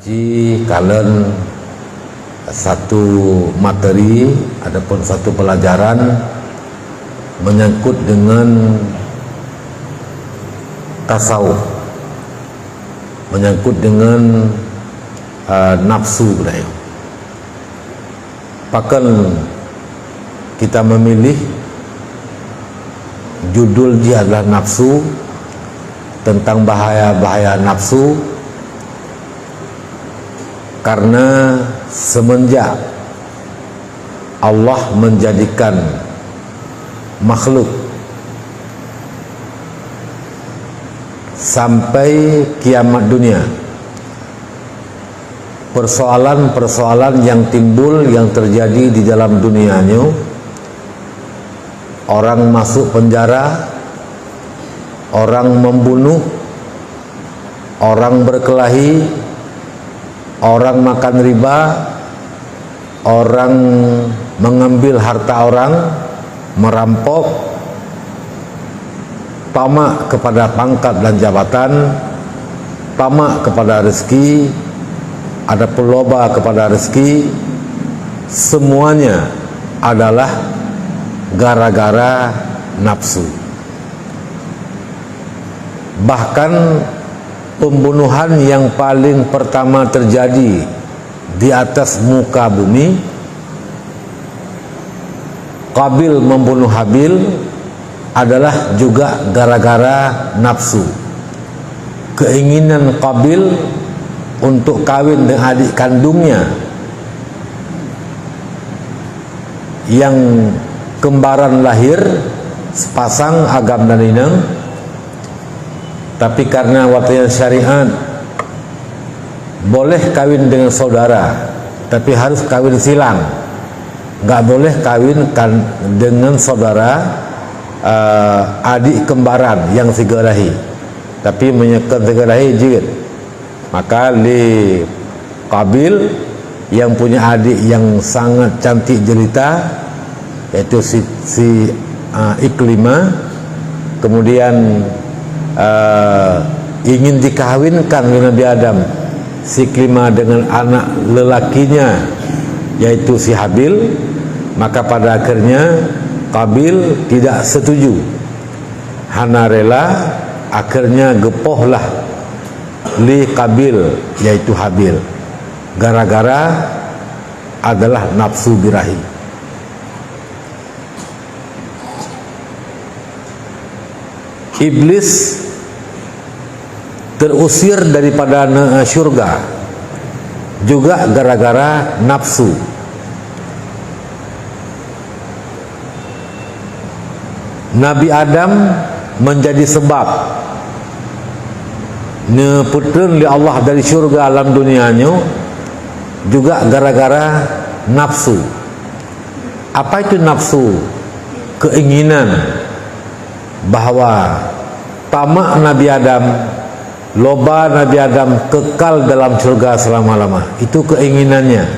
ngaji kalian satu materi ataupun satu pelajaran menyangkut dengan tasawuf, menyangkut dengan nafsu budaya. Bahkan kita memilih judul dia adalah nafsu, tentang bahaya-bahaya nafsu, karena semenjak Allah menjadikan makhluk sampai kiamat dunia, persoalan-persoalan yang timbul, yang terjadi di dalam dunianya, orang masuk penjara, orang membunuh, orang berkelahi, orang makan riba, orang mengambil harta orang, merampok, tamak kepada pangkat dan jabatan, tamak kepada rezeki, ada peloba kepada rezeki, semuanya adalah gara-gara nafsu. Bahkan pembunuhan yang paling pertama terjadi di atas muka bumi, Qabil membunuh Habil, adalah juga gara-gara nafsu. Keinginan Qabil untuk kawin dengan adik kandungnya yang kembaran lahir, sepasang agam dan inang, tapi karena watayan syariat boleh kawin dengan saudara, tapi harus kawin silang, nggak boleh kawin dengan saudara adik kembaran yang sigarahi, tapi menyekat sigarahi jilid. Maka li Qabil yang punya adik yang sangat cantik jelita, yaitu si Iklimah, kemudian ingin dikahwinkan oleh Nabi Adam si Iklimah dengan anak lelakinya, yaitu si Habil. Maka pada akhirnya Qabil tidak setuju, hana rela, akhirnya gepohlah li Qabil, yaitu Habil, gara-gara adalah nafsu birahi. Iblis terusir daripada syurga juga gara-gara nafsu. Nabi Adam menjadi sebab neputreun li Allah dari syurga alam dunianya juga gara-gara nafsu. Apa itu nafsu? Keinginan bahwa tamak Nabi Adam, loba Nabi Adam kekal dalam surga selama-lama. Itu keinginannya.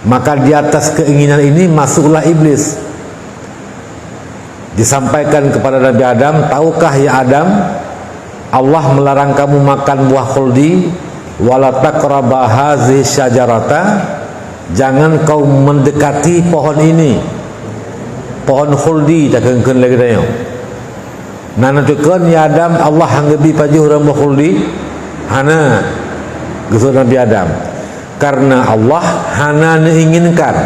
Maka di atas keinginan ini masuklah iblis. Disampaikan kepada Nabi Adam, tahukah ya Adam, Allah melarang kamu makan buah khuldi, wala taqraba hazihi syajarata, jangan kau mendekati pohon ini, pohon khuldi. Tak kengken lagi tanya nana tukun ya Adam, Allah hanggebi pajuh ramah khuldi hana gesur Nabi Adam, karena Allah hana menginginkan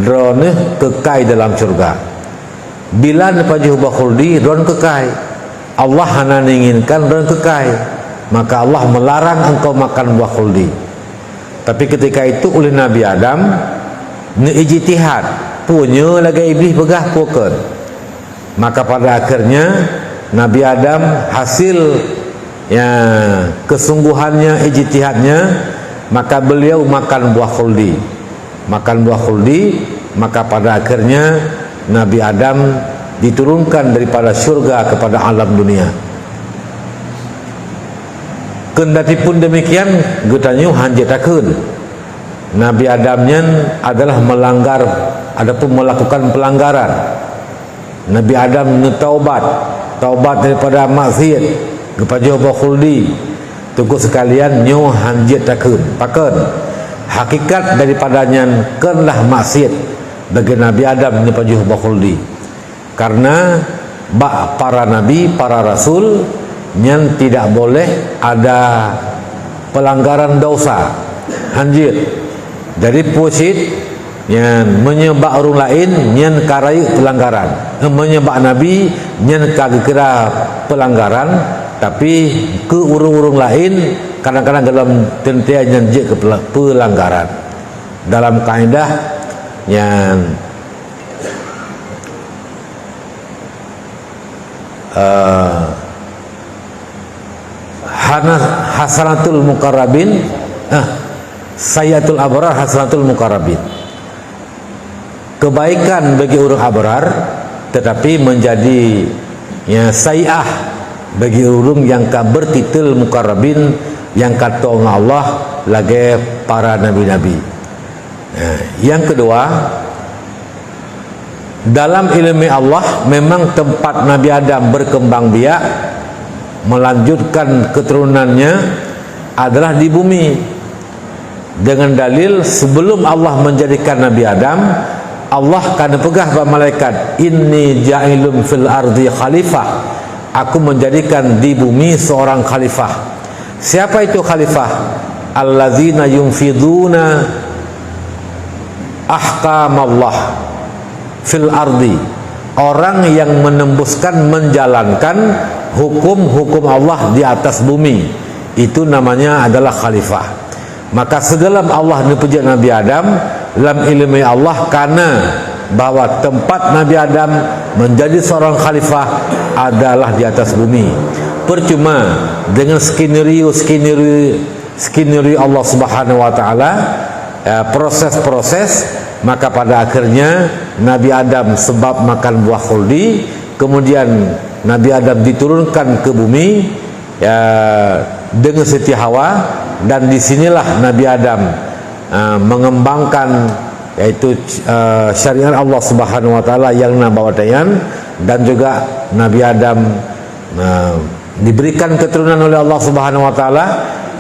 drone kekal dalam surga. Bila pajuh khuldi drone kekal, Allah hana menginginkan drone kekal, maka Allah melarang engkau makan buah khuldi. Tapi ketika itu oleh Nabi Adam ijtihad, punya lagi iblis pegah pokon. Maka pada akhirnya Nabi Adam hasil ya kesungguhannya, ijtihadnya, maka beliau makan buah khuldi. Makan buah khuldi, maka pada akhirnya Nabi Adam diturunkan daripada syurga kepada alam dunia. Kendati pun demikian, getanyu hanjetakeun Nabi Adamnya adalah melanggar, adapun melakukan pelanggaran. Nabi Adam taubat daripada maksiat kepada khuldi, tunggu sekalian nyo hanjit takun paken hakikat daripadanya kenlah maksiat bagi Nabi Adam ni pajuh bakhuldi, karena para nabi, para rasul yang tidak boleh ada pelanggaran dosa hanjit dari pusit yang menyebab orang lain yang karai pelanggaran, menyebab nabi yang kira pelanggaran, tapi ke urung-urung lain kadang-kadang dalam tentian yang je ke pelanggaran. Dalam kaedah yang hasanatul muqarrabin, sayyatul abrar hasanatul muqarrabin, kebaikan bagi orang abrar tetapi menjadi sayyah bagi orang yang bertitel muqarrabin, yang kata Allah lagi para nabi-nabi. Yang kedua, dalam ilmu Allah memang tempat Nabi Adam berkembang biak melanjutkan keturunannya adalah di bumi, dengan dalil sebelum Allah menjadikan Nabi Adam, Allah kan pegah kepada malaikat, inni ja'ilun fil ardi khalifah, aku menjadikan di bumi seorang khalifah. Siapa itu khalifah? Allazina yunfiduna ahkamallah fil ardi, orang yang menembuskan, menjalankan hukum-hukum Allah di atas bumi, itu namanya adalah khalifah. Maka segala Allah dipuji Nabi Adam dalam ilmu Allah, karena bahwa tempat Nabi Adam menjadi seorang khalifah adalah di atas bumi. Percuma dengan skenario Allah Subhanahu wa taala, proses-proses, maka pada akhirnya Nabi Adam sebab makan buah khuldi, kemudian Nabi Adam diturunkan ke bumi dengan Siti Hawa, dan disinilah Nabi Adam mengembangkan yaitu syariat Allah Subhanahu wa taala yang nabawatayan, dan juga Nabi Adam diberikan keturunan oleh Allah Subhanahu wa taala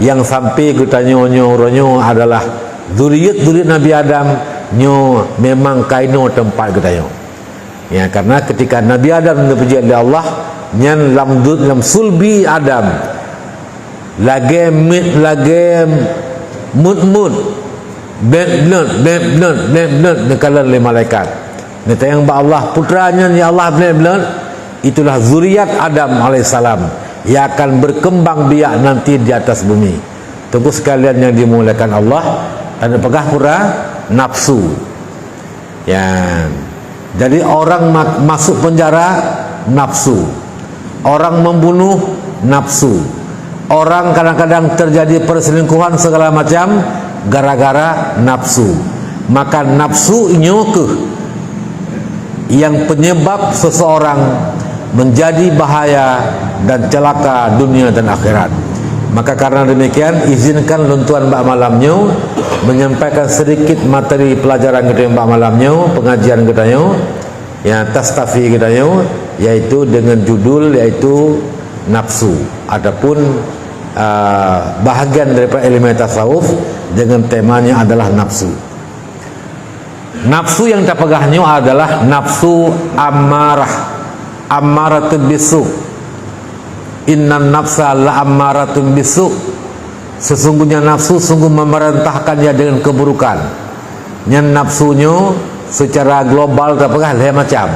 yang sampai kita nyo adalah zuriat Nabi Adam nyo memang kaino tempat kita nyo. Ya, karena ketika Nabi Adam dipuji oleh Allah nyan dalam sulbi Adam lagi mut benar dikalan oleh malaikat. Nita yang Allah putranya ya Allah benar, itulah zuriat Adam alaihissalam yang akan berkembang biak nanti di atas bumi. Tunggu sekalian yang dimuliakan Allah, dan pegah pura nafsu. Ya, jadi orang masuk penjara nafsu, orang membunuh nafsu, orang kadang-kadang terjadi perselingkuhan segala macam gara-gara nafsu. Maka nafsu nyoke yang penyebab seseorang menjadi bahaya dan celaka dunia dan akhirat. Maka karena demikian, izinkan luntuan mbak malamnya menyampaikan sedikit materi pelajaran kita mbak malamnya, pengajian kita ya tastafi kita yaitu dengan judul yaitu nafsu, ataupun bahagian daripada ilmu tasawuf dengan temanya adalah nafsu. Nafsu yang terpegahnya adalah nafsu ammaratun bisu. Innan nafsa la ammaratun bisu. Sesungguhnya nafsu sungguh memerintahkannya dengan keburukan. Yang nafsunya secara global terpegah lain macam.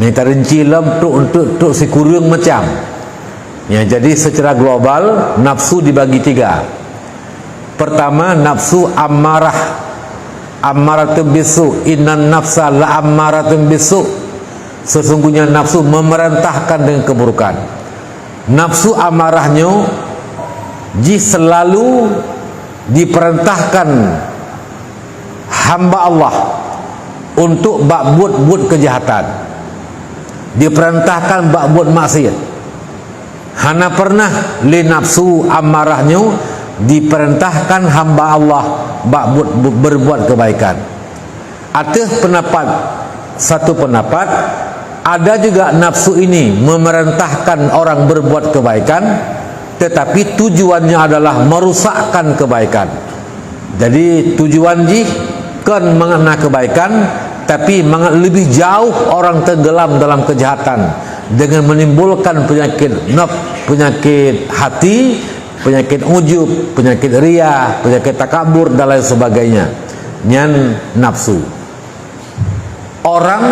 Minta rinci untuk si kurung macam. Ya, jadi secara global nafsu dibagi tiga. Pertama, nafsu ammaratun bisu. Innan nafsa la ammaratun bisu. Sesungguhnya nafsu memerintahkan dengan keburukan. Nafsu amarahnya selalu diperintahkan hamba Allah untuk buat kejahatan, diperintahkan buat maksiat. Hana pernah li nafsu amarahnya diperintahkan hamba Allah buat berbuat kebaikan. Ada satu pendapat, ada juga nafsu ini memerintahkan orang berbuat kebaikan, tetapi tujuannya adalah merusakkan kebaikan. Jadi tujuan jih kan mengenai kebaikan, tapi lebih jauh orang tenggelam dalam kejahatan dengan menimbulkan penyakit penyakit hati, penyakit ujub, penyakit ria, penyakit takabur dan lain sebagainya. Nyan nafsu. Orang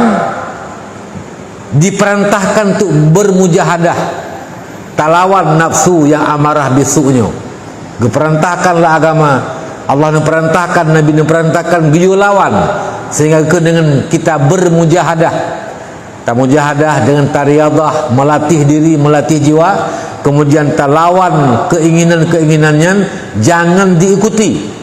diperintahkan untuk bermujahadah, talawan nafsu yang amarah bisunya. Diperintahkanlah agama Allah, diperintahkan Nabi, diperintahkan giyu lawan, sehingga dengan kita bermujahadah, mujahadah dengan tariyadah, melatih diri, melatih jiwa, kemudian talawan keinginan-keinginannya, jangan diikuti.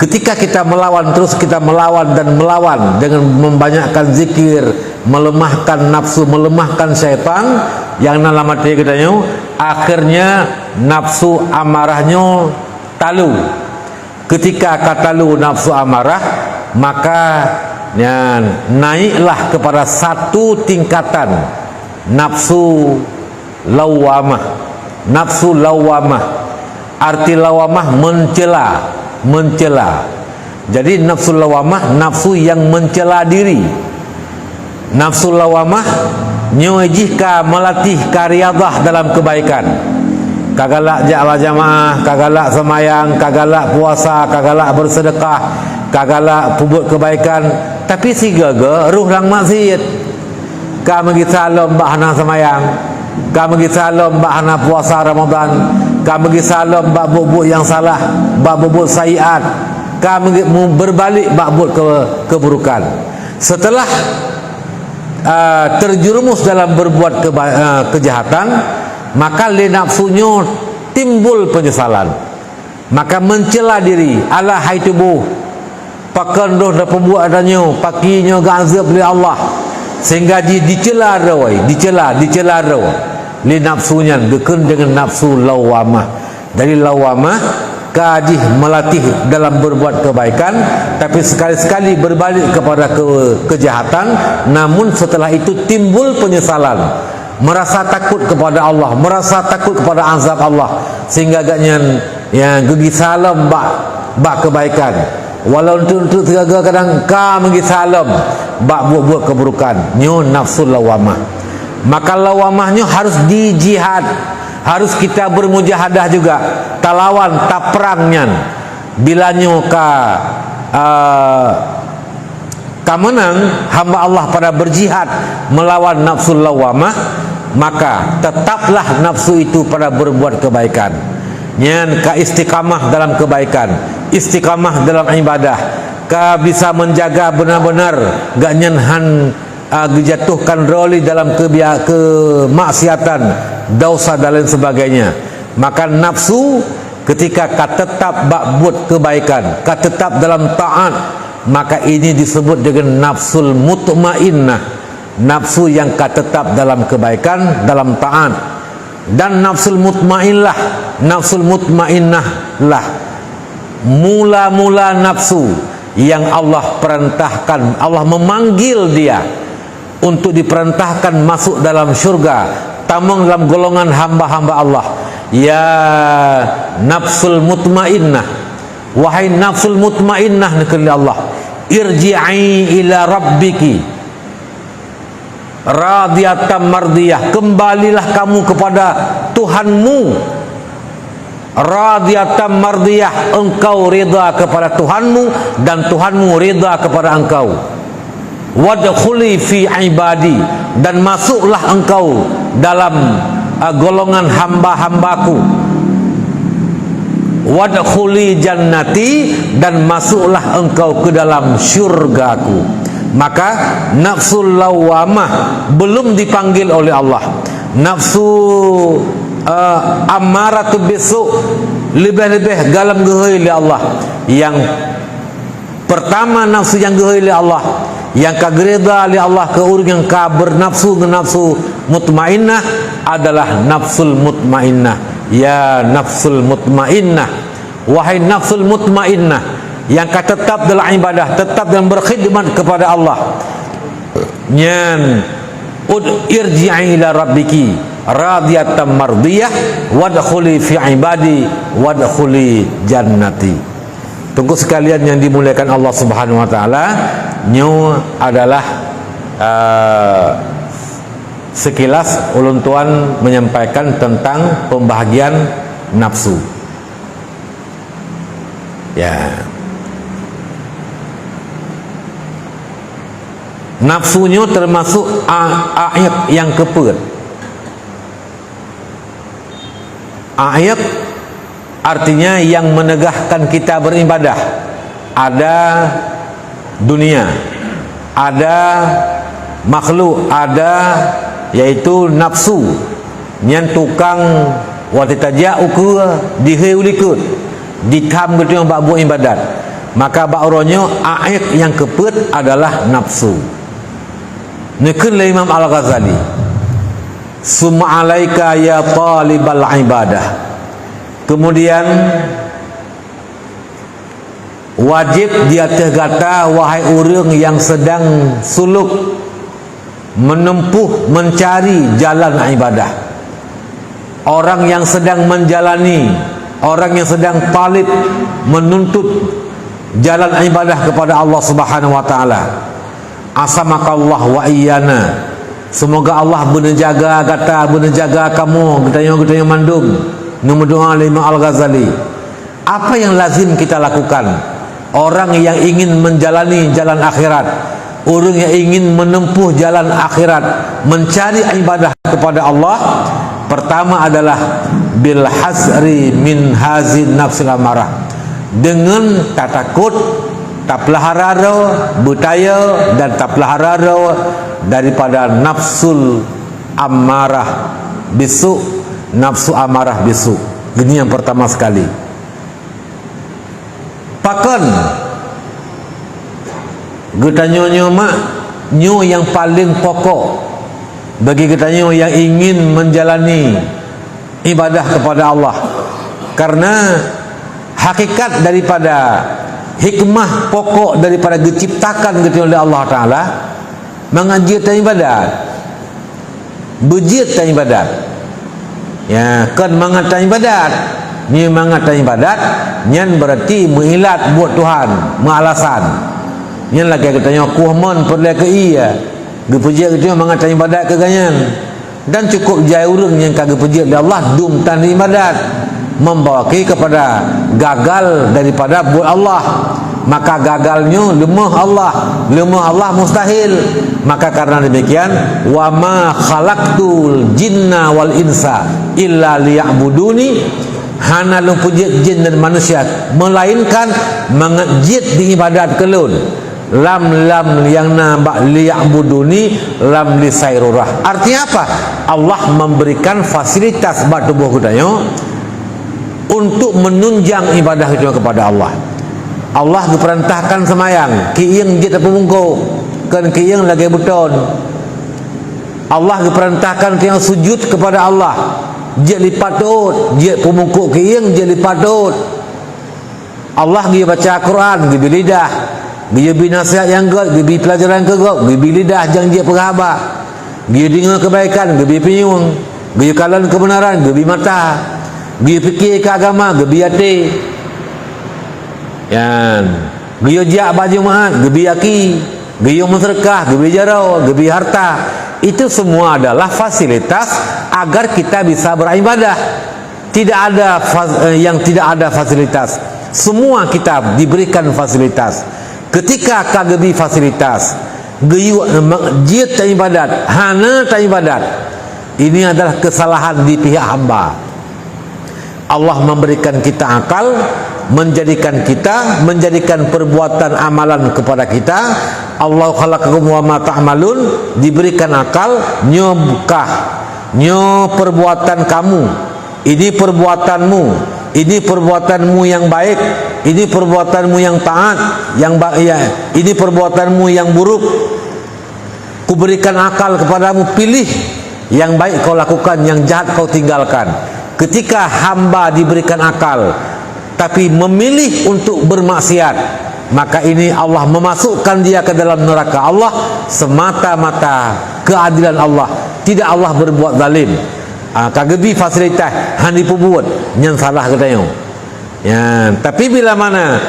Ketika kita melawan, terus kita melawan dan melawan dengan membanyakkan zikir, melemahkan nafsu, melemahkan syaitan, yang nalamat dia katanya, akhirnya nafsu amarahnya talu. Ketika katalu nafsu amarah, maka naiklah kepada satu tingkatan nafsu lawamah. Nafsu lawamah, arti lawamah mencela. Jadi nafsu lawamah, nafsu yang mencela diri. Nafsu lawamah nyojihka melatih karyadah dalam kebaikan. Kagalak jamaah, kagalak semayang, kagalak puasa, kagalak bersedekah, kagalak pubut kebaikan, tapi si gaga ruh lang maksiat. Ka magi salam bahana semayang, ka magi salam bahana puasa Ramadan, ka magi salam bab bubut yang salah, bab bubut sayiat, ka magi berbalik bab bubut keburukan. Setelah terjerumus dalam berbuat kejahatan, maka li nafsunya timbul penyesalan, maka mencela diri. Alah hai tubuh, pakandoh dan pembuatannya, pakinya gazab li Allah, sehingga dicela rawai, dicela rawai li nafsunya, deken dengan nafsu lawamah. Dari lawamah kajih melatih dalam berbuat kebaikan, tapi sekali-sekali berbalik kepada kejahatan, namun setelah itu timbul penyesalan, merasa takut kepada Allah, merasa takut kepada azab Allah, sehingga agaknya yang gigi salam bak kebaikan, walau untuk kadang ka megi salam bak buat keburukan. Nyo nafsu lawamah. Maka lawamahnya harus dijihad, harus kita bermujahadah juga, talawan taprangnya. Bila nyo ka menang hamba Allah pada berjihad melawan nafsu lawamah, maka tetaplah nafsu itu pada berbuat kebaikan. Nyan ka istiqamah dalam kebaikan, istiqamah dalam ibadah, ka bisa menjaga benar-benar gak nyenhan dijatuhkan roli dalam kemaksiatan, dosa dan lain sebagainya. Maka nafsu ketika ka tetap buat kebaikan, ka tetap dalam taat, maka ini disebut dengan nafsul mutmainnah, nafsu yang ka tetap dalam kebaikan, dalam taat. Dan nafsul mutmainnah lah mula-mula nafsu yang Allah perintahkan, Allah memanggil dia untuk diperintahkan masuk dalam syurga, tamang dalam golongan hamba-hamba Allah. Ya nafsul mutmainnah, wahai nafsul mutmainnah negeri Allah, irji'i ila rabbiki radiyatan mardiyah, kembalilah kamu kepada Tuhanmu. Radiyatan mardiyah, engkau rida kepada Tuhanmu dan Tuhanmu rida kepada engkau. Wadkhuli fi ibadi, dan masuklah engkau dalam golongan hamba-hambaku. Wadkhuli jannati, dan masuklah engkau ke dalam syurgaku. Maka nafsul lawamah belum dipanggil oleh Allah. Nafsu amaratu bisu lebih-lebih galam gehoi li Allah. Yang pertama nafsu yang gehoi li Allah, yang kagereda li Allah, ke urang yang ka bernafsu dengan nafsu mutmainnah adalah nafsul mutmainnah. Ya nafsul mutmainnah, wahai nafsul mutmainnah yang ka tetap dalam ibadah, tetap dalam berkhidmat kepada Allah. Nyan irji'i ila rabbiki, radiyatan mardiyah wadkhuli fi ibadi wadkhuli jannati. Tunggu sekalian yang dimuliakan Allah Subhanahu wa taala, nyu adalah sekilas ulun tuan menyampaikan tentang pembahagian nafsu. Ya. Nafsunya termasuk ayat yang keempat. Ayat artinya yang menegahkan kita beribadah. Ada dunia, ada makhluk, ada yaitu nafsu yang tukang watita jauh ke diheulikut ditam gitu yang buat ibadat. Maka ba'uronyo ayat yang keempat adalah nafsu. Nekun Imam Al-Ghazali, summa alaika ya talibal ibadah. Kemudian wajib di atas kata wahai orang yang sedang suluk menempuh mencari jalan ibadah, orang yang sedang menjalani, orang yang sedang talib menuntut jalan ibadah kepada Allah Subhanahu wa taala. Asamakallah wa iyana, semoga Allah menjaga kata menjaga kamu getanya mandung. Nomor doa Imam Al-Ghazali, apa yang lazim kita lakukan orang yang ingin menjalani jalan akhirat, orang yang ingin menempuh jalan akhirat, mencari ibadah kepada Allah? Pertama adalah bil hasri min hazin nafsil amarah, dengan tak takut, tak pelahararo budaya dan tak pelahararo daripada nafsul amarah bisu, nafsu amarah bisu. Ini yang pertama sekali. Pakan getanyo mak nyo yang paling pokok bagi getanyo yang ingin menjalani ibadah kepada Allah, karena hakikat daripada hikmah pokok daripada diciptakan gitu oleh Allah Ta'ala mengajikan ibadat, bujit ibadat. Ya, kan mengatakan ibadat, ni mengatakan ibadat, nyan berarti mengilat buat Tuhan, mengalasan. Nyan lagi katanya kuhmon perlu ke iya, gepujit gitu mengatakan ibadat ke ganyan. Dan cukup jaya urang yang kagak pujit oleh Allah dum tan ibadat, membawa kepada gagal daripada buat Allah. Maka gagalnya lemah Allah mustahil. Maka karena demikian, wa ma khalaqtul jinna wal insa illa liya'buduni, hana lumpujit jin dan manusia melainkan mengejit di ibadat kelun. Lam yang nambah liya'buduni lam li sairurah. Artinya apa? Allah memberikan fasilitas buat tubuh kita untuk menunjang ibadah itu kepada Allah. Allah diperintahkan semayang, kiing jit apa mungko, kan kiing lagi buton. Allah diperintahkan kiing sujud kepada Allah, jit lipatut, jit pemungkuk kiing jit lipatut. Allah dia baca Quran, dia lidah, dia binasihat yang gak, dia pelajaran ke gak, dia lidah jangan jit perhaba, dia dengar kebaikan, dia penyung, dia kalan kebenaran, dia mata, dia fikir ke agama, dia hati. Yan, dia jak baju maat, dia aki, dia mensedekah, dia jarau, dia harta. Itu semua adalah fasilitas agar kita bisa beribadah. Tidak ada yang tidak ada fasilitas. Semua kita diberikan fasilitas. Ketika kagebi fasilitas, geyu jit tak ibadat, hana tak ibadat. Ini adalah kesalahan di pihak hamba. Allah memberikan kita akal, menjadikan perbuatan amalan kepada kita. Allah khalaqakum wa ma ta'malun, diberikan akal, nyo perbuatan kamu, ini perbuatanmu, ini perbuatanmu yang baik, ini perbuatanmu yang taat, ini perbuatanmu yang buruk. Kuberikan akal kepadamu, pilih yang baik kau lakukan, yang jahat kau tinggalkan. Ketika hamba diberikan akal tapi memilih untuk bermaksiat, maka ini Allah memasukkan dia ke dalam neraka Allah semata-mata keadilan Allah. Tidak Allah berbuat zalim. kagebi fasilitas han dipubuat nyen salah katanya. Ya, tapi bila mana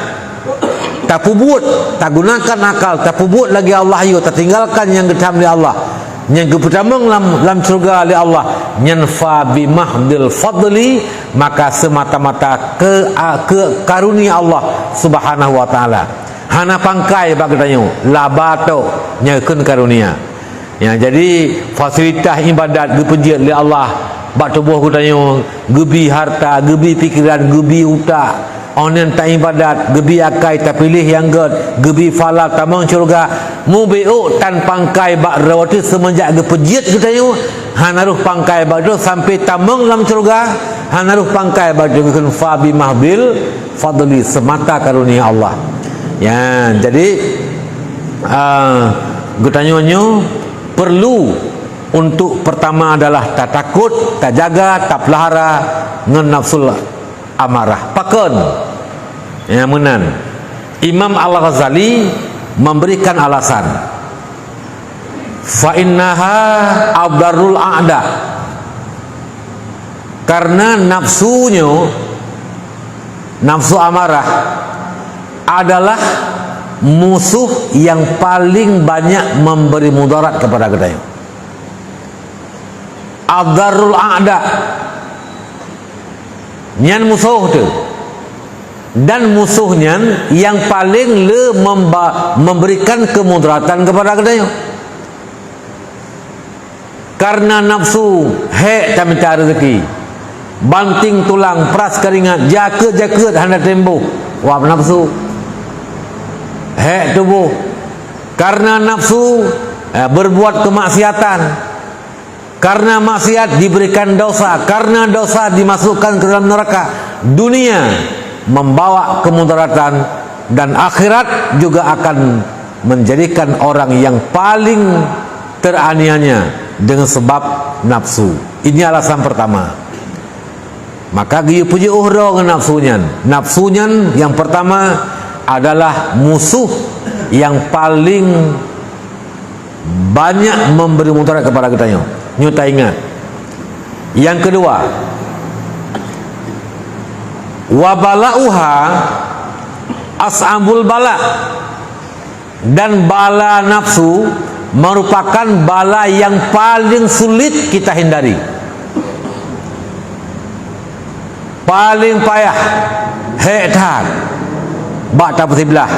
tak pubuat, tak gunakan akal, tak pubuat lagi Allah yo, tak tinggalkan yang getam di Allah, yang kepertamang lam surga oleh Allah, nyanfa bimahdil fadli, maka semata-mata ke karunia Allah Subhanahu wa taala. Hana pangkai bak katanya, labato nyakeun karunia. Ya, jadi fasilitas ibadat dipuji oleh Allah, bak tubuh katanya, gebi harta, gebi pikiran, gebi utak. Onen tak ibadat, gebi akai tak pilih yang gebi falal tamang syurga, mubiu tan pangkai bak rawati semenjak gepejit katanya, hanaruh pangkai bak tu sampai tamang dalam syurga, hanaruh pangkai bak dengan fa bi mahbil fadli, semata karunia Allah. Ya, jadi katanya perlu untuk pertama adalah tak takut, tak jaga, tak pelihara ngan nafsul amarah. Pakon yang menan Imam Al-Ghazali memberikan alasan, fa innaha abdarul a'da, karena nafsu amarah adalah musuh yang paling banyak memberi mudarat kepada kita. Abdarul a'da nyan musuh tu, dan musuhnya yang paling memberikan kemudaratan kepada kita. Karena nafsu hek tak minta rezeki, banting tulang, peras keringat, jaket hendak tembuh, wah nafsu hek tubuh. Karena nafsu berbuat kemaksiatan, karena maksiat diberikan dosa, karena dosa dimasukkan ke dalam neraka. Dunia membawa kemudaratan, dan akhirat juga akan menjadikan orang yang paling teraniaya dengan sebab nafsu. Ini alasan pertama. Maka dia puji uhro dengan nafsunya. Nafsunya yang pertama adalah musuh yang paling banyak memberi mudarat kepada kita. Nyuta ingat. Yang kedua, wabalauha as'abul bala, dan bala nafsu merupakan bala yang paling sulit kita hindari, paling payah. Hektar bak tak bersiblah,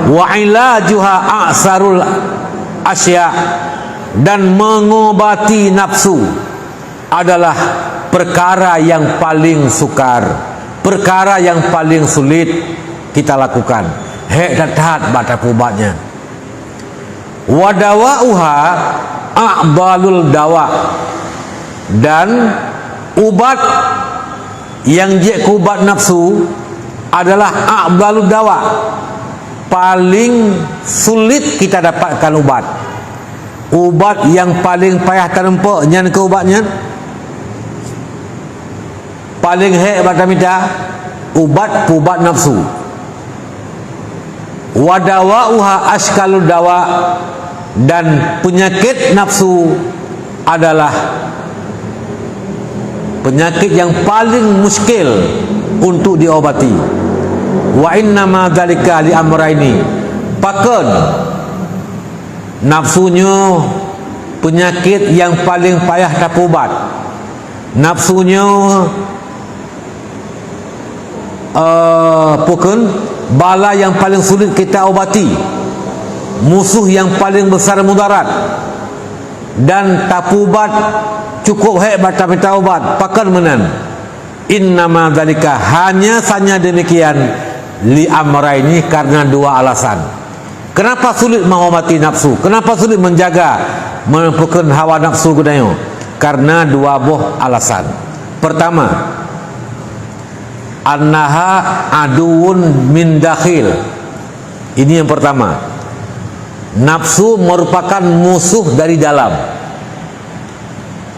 wa ilajuha a'sarul asya, dan mengobati nafsu adalah perkara yang paling sukar, perkara yang paling sulit kita lakukan. Hek datat bata ubatnya. Wadawauha a'balul dawa, dan ubat yang je ubat nafsu adalah a'balul dawa, paling sulit kita dapatkan ubat. Ubat yang paling payah terempak nyan ke ubatnya, paling hebat minta ubat nafsu. Wadawauha askalul dawa, dan penyakit nafsu adalah penyakit yang paling muskil untuk diobati. Wa inna ma dzalika li amraini, pakon nafsunya penyakit yang paling payah tak ubat. Nafsunya pukul bala yang paling sulit kita obati, musuh yang paling besar mudarat, dan tak ubat cukup hebat tapi tak ubat pakan menan. Innama dzalika, hanya saja demikian, li amraini, karena dua alasan. Kenapa sulit mengobati nafsu? Kenapa sulit menjaga menempukkan hawa nafsu kita? Karena dua buah alasan. Pertama, annaha aduun min dakhil. Ini yang pertama. Nafsu merupakan musuh dari dalam.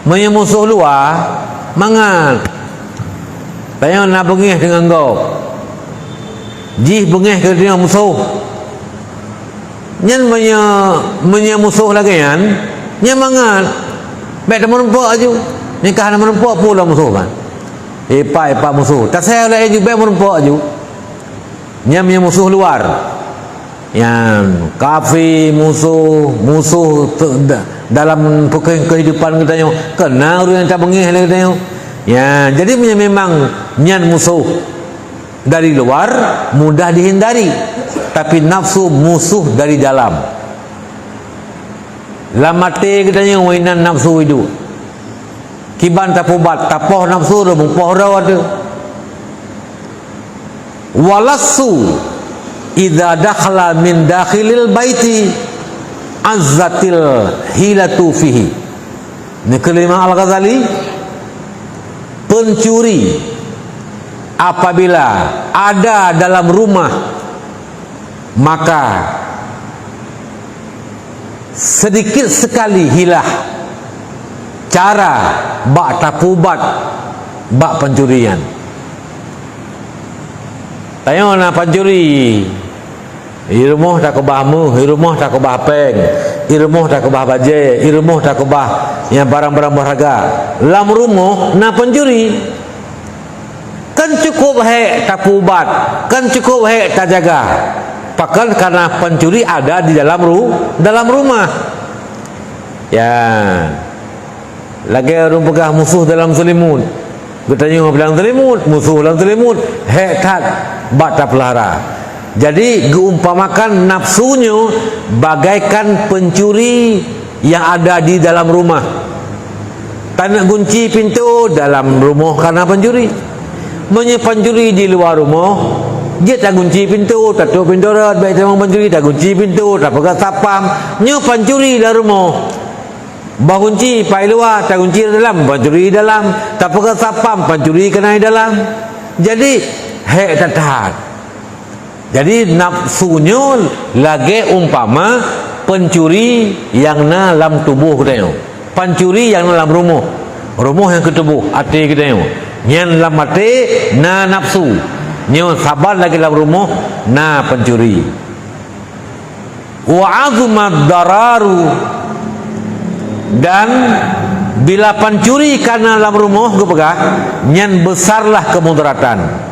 Punya musuh luar, mangan. Tanya nak bengih dengan kau. Jih bengih ke dia musuh. Nyan punya musuh lagi kan? Nyan mangan. Baik teman nampak aja. nikah nama merempok pula musuh kan. Epa musuh. Tak saya oleh juga merempok ju. Nyamnya musuh luar. Yang kafir musuh dalam kehidupan kita kena orang yang tak bengih kita. Ya, jadi memang nyan musuh dari luar mudah dihindari, tapi nafsu musuh dari dalam. Lamate kita wainan nafsu itu. Kiban tapubat tapoh nafsu dah mupoh dah ada. Walassu idza dakhala min dakhilil baiti azzatil hilatu fihi. Ini kelima Al-Ghazali, pencuri apabila ada dalam rumah maka sedikit sekali hilah cara bak tapubat bak pencurian. Tanya nak pencuri i rumah tak kebahmu, i rumah tak kebah peng, i rumah tak kebah baje, i rumah tak kebah yang barang-barang berharga. Dalam rumah nak pencuri kan cukup hek tapubat, kan cukup hek tak jaga. Pakan karena pencuri ada di dalam rumah. Ya. Lagi orang pegah musuh dalam selimut. Bertanya orang bilang selimut, musuh dalam selimut, hek tak bak tak pelihara. Jadi geumpamakan nafsunya bagaikan pencuri yang ada di dalam rumah. Tak nak kunci pintu dalam rumah karena pencuri. Pencuri di luar rumah, dia tak kunci pintu, tak tutup pintu rat, baik memang pencuri tak kunci pintu, tak pegang sapam. Nya pencuri dalam rumah. Bah kunci pai luar, tak kunci dalam, pencuri dalam, tak pegang sapam, pencuri kena dalam. Jadi hek tak tahan. Jadi nafsunya lagi umpama pencuri yang dalam tubuh kita. Pencuri yang dalam rumah yang ketubuh hati kita. Yang dalam hati na nafsu. Yang sabar lagi dalam rumah na pencuri. Wa azumad dararu, dan bila pencuri karena dalam rumah gepegah nyan besarlah kemudaratan.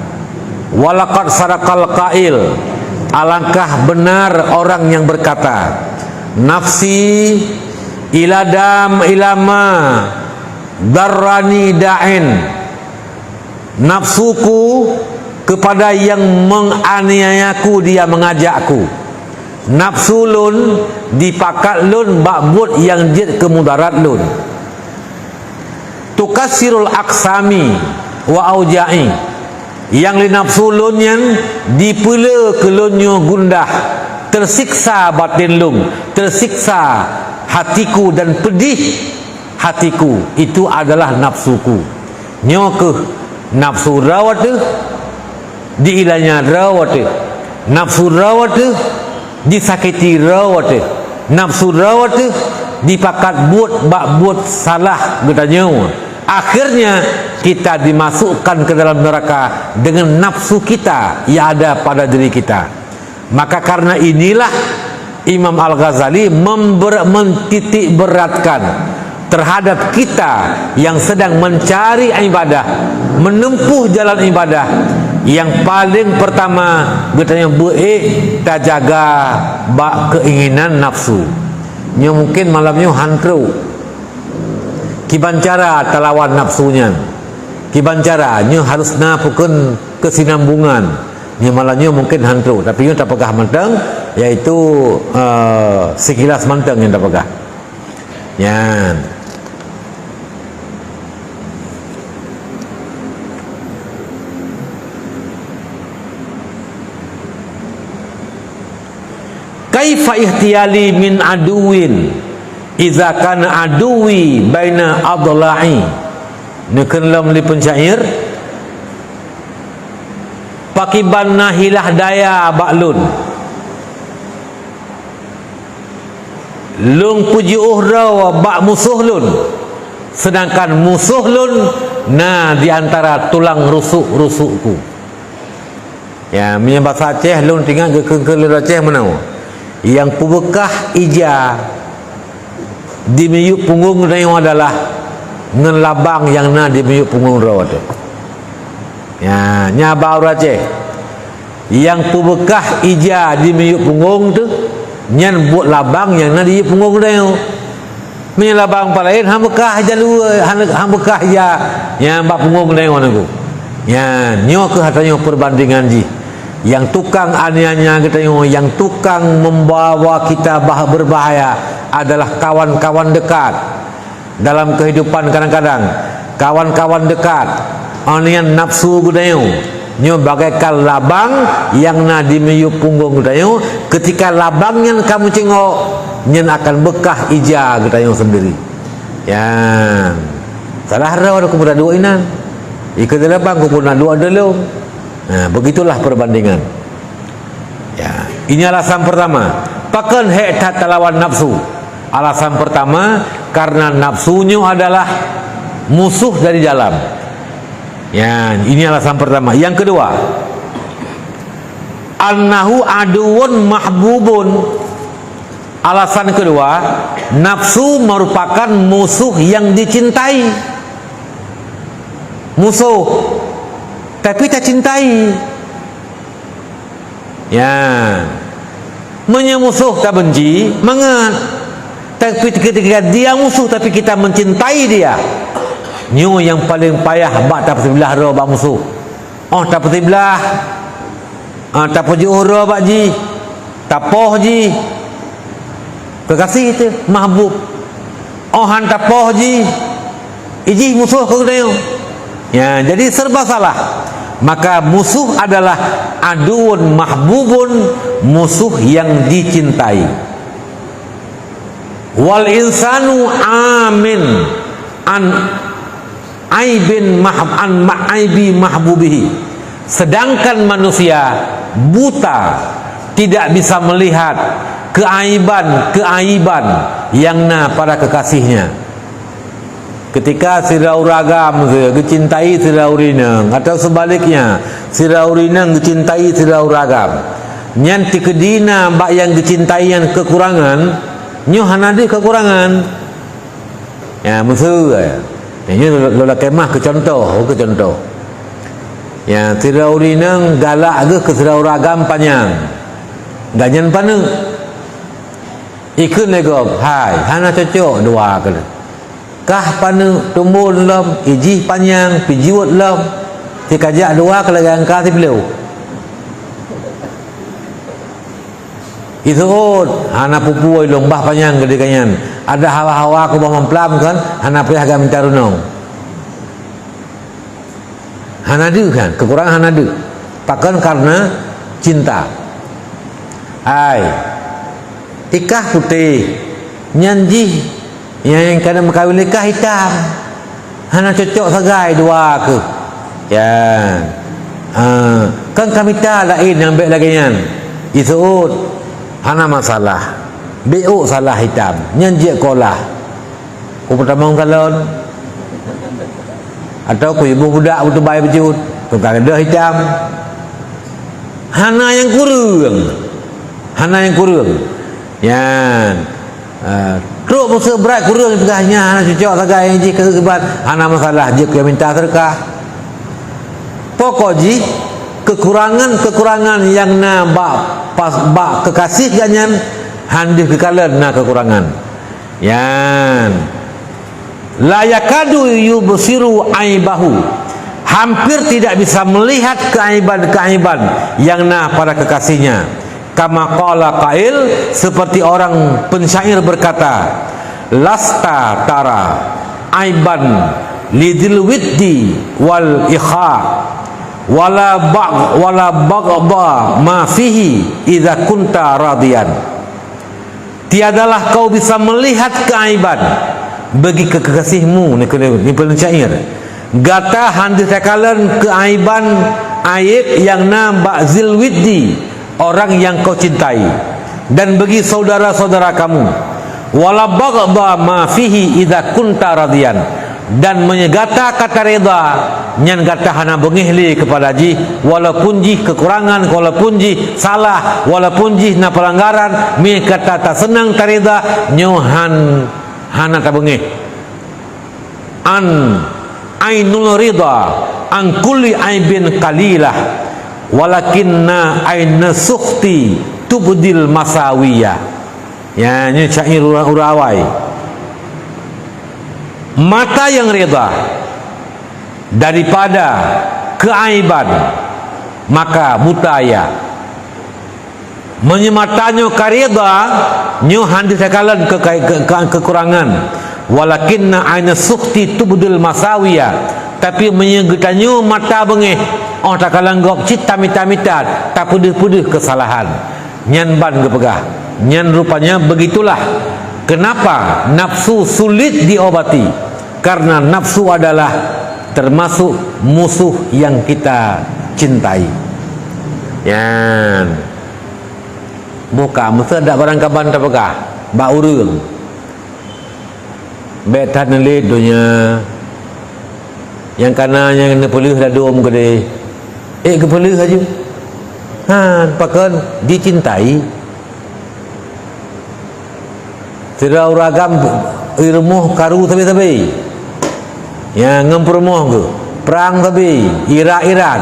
Walaqad sarakal qail, alangkah benar orang yang berkata, nafsi iladam ilama darrani da'in, nafsuku kepada yang menganiayaku dia mengajakku. Nafsu lun dipakat lun bakbut yang jid kemudarat lun. Tukasirul aksami wa auja'i, yang li nafsu lun yang dipela ke lunnya gundah, tersiksa batin lun, tersiksa hatiku dan pedih hatiku. Itu adalah nafsuku. Nyoke nafsu rawat tu diilanya rawat tu, nafsu rawat tu disakiti rawat tu, nafsu rawat tu dipakat buat salah katanya. Akhirnya kita dimasukkan ke dalam neraka dengan nafsu kita yang ada pada diri kita. Maka karena inilah Imam Al-Ghazali mentitik beratkan terhadap kita yang sedang mencari ibadah, menempuh jalan ibadah. Yang paling pertama katanya tak jaga bak keinginan nafsu. Nya mungkin malamnya hantru. Kiban cara talawan nafsunya. Kiban cara nya harus napukeun kesinambungan. Nya malamnya mungkin hantru, tapi nya tak pegah menteng, yaitu sekilas menteng yang tak pegah. Yan. Kaifa ihtiyali min aduwin idza kana aduwi baina adla'i. Nekeun lam li pencair pakiban nahilah daya baklun lung puji uhra bak musuh lun, sedangkan musuh lun na di antara tulang rusuk-rusukku. Ya, punya bahasa Aceh lun tinggal ke Aceh mana? Yang pubekah ija di miyuk punggung dia adalah ngan labang yang na di miyuk punggung rawa tu. Ya, nya baru Aceh. Yang pubekah ija di miyuk punggung tu, nyan buat labang yang na di punggung dia. Min labang palain hambekah jalu hambekah ya yang bak punggung dia ngono ku. Ya, nyo ke hatanya perbandingan ji. Yang tukang anianya kita yang tukang membawa kita berbahaya adalah kawan-kawan dekat dalam kehidupan. Kadang-kadang kawan-kawan dekat anian nafsu gudayo nyo bagaikan labang yang na di miyuk punggung gudayo. Ketika labang yang kamu cengok nyen akan bekah ija gudayo sendiri. Ya, salah raw aku muda dua inan ikut labang aku pun dua dulu. Nah, begitulah perbandingan. Ya, ini alasan pertama. Pakan hek tak lawan nafsu. Alasan pertama karena nafsunya adalah musuh dari dalam. Ya, ini alasan pertama. Yang kedua, annahu aduun mahbubun. Alasan kedua, nafsu merupakan musuh yang dicintai. Musuh tapi tak cintai. Ya, menyemusuh tak benci, mangat. Tapi ketika dia musuh tapi kita mencintai dia, nyo yang paling payah bak tak sebelah ro bak musuh. Oh tak sebelah. Tak puji ro bak ji. Tapoh ji. Kekasih itu mahbub. Oh han tapoh ji. Iji musuh kau dia. Ya, jadi serba salah. Maka musuh adalah aduun mahbubun, musuh yang dicintai. Wal insanu amin an aibin an ma'aibi mahbubihi. Sedangkan manusia buta, tidak bisa melihat keaiban yang na pada kekasihnya. Ketika sirau ragam kecintai sirau rineng, atau sebaliknya sirau rineng kecintai sirau ragam, nyan tikedina bak yang kecintai yang kekurangan nyo hanadi kekurangan. Ya musuh ini lola kemah ke contoh. Ya sirau rineng galak ke sirau ragam panjang ganyan panu ikut legop hai hana cocok dua ke kah panu tumbun lom ijih panjang pijiwut lom tikajak dua ke lagang kah tibeleu itu hana pupuai lombah panjang gede kanyan ada hawa-hawa aku mau memplam kan hana payah agak minta runong hana du kan kekurangan hana du takkan karena cinta. Hai ikah putih nyanji yang kadang berkahwin nikah hitam hana cocok sagai dua ke ya kan kami tak lain yang baik lagi nyan itu hana masalah BO salah hitam nyanji kolah ku pertama kalon atau ku ibu budak betul baik bejut tukang ada hitam hana yang kurung yan teruk musuh berat kurung pegahnya hana cocok sagai yang jika kebat hana masalah jika minta serkah pokok ji kekurangan yang na bak kekasih ganyan handih kekalan na kekurangan yan la yakadu yubsiru aibahu hampir tidak bisa melihat keaiban yang na pada kekasihnya. Kama qala qail seperti orang pensyair berkata lasta tara aiban lidil widdi wal ikha wala baghdha ma fihi idza kunta radiyan. Tiadalah kau bisa melihat keaiban bagi kekasihmu ni pensyair gata handis takalan keaiban aib yang na ba'zil widdi orang yang kau cintai dan bagi saudara-saudara kamu wala baghdha ma fihi idza kunta radiyan dan menyegata kata reda nyan gata hana bengihli kepada ji walaupun ji kekurangan walaupun ji salah walaupun ji na pelanggaran mi kata tak senang tareda nyohan hana tak bengih an ainul ridha an kulli aibin qalilah walakinna aina sukhti tubdil masawiyah. Ya, ini syair Urawai. Mata yang ridha daripada keaiban maka butaya menyematanya karida nyu handi sakalan kekurangan walakinna aina sukhti tubdil masawiyah, tapi menyegetannya mata bengeh oh tak kalang gok cita mita-mita tak pudih-pudih kesalahan nyan ban kepegah nyan rupanya begitulah kenapa nafsu sulit diobati, karena nafsu adalah termasuk musuh yang kita cintai. Yan buka mesti ada barang kaban tak pegah ba urang betan lid dunia yang kananya kena pelih dah dom gede ke pelih saja pakan dicintai tidak uragam irmuh karu tabi-tabi yang ngempermuh ke perang tabi ira-iran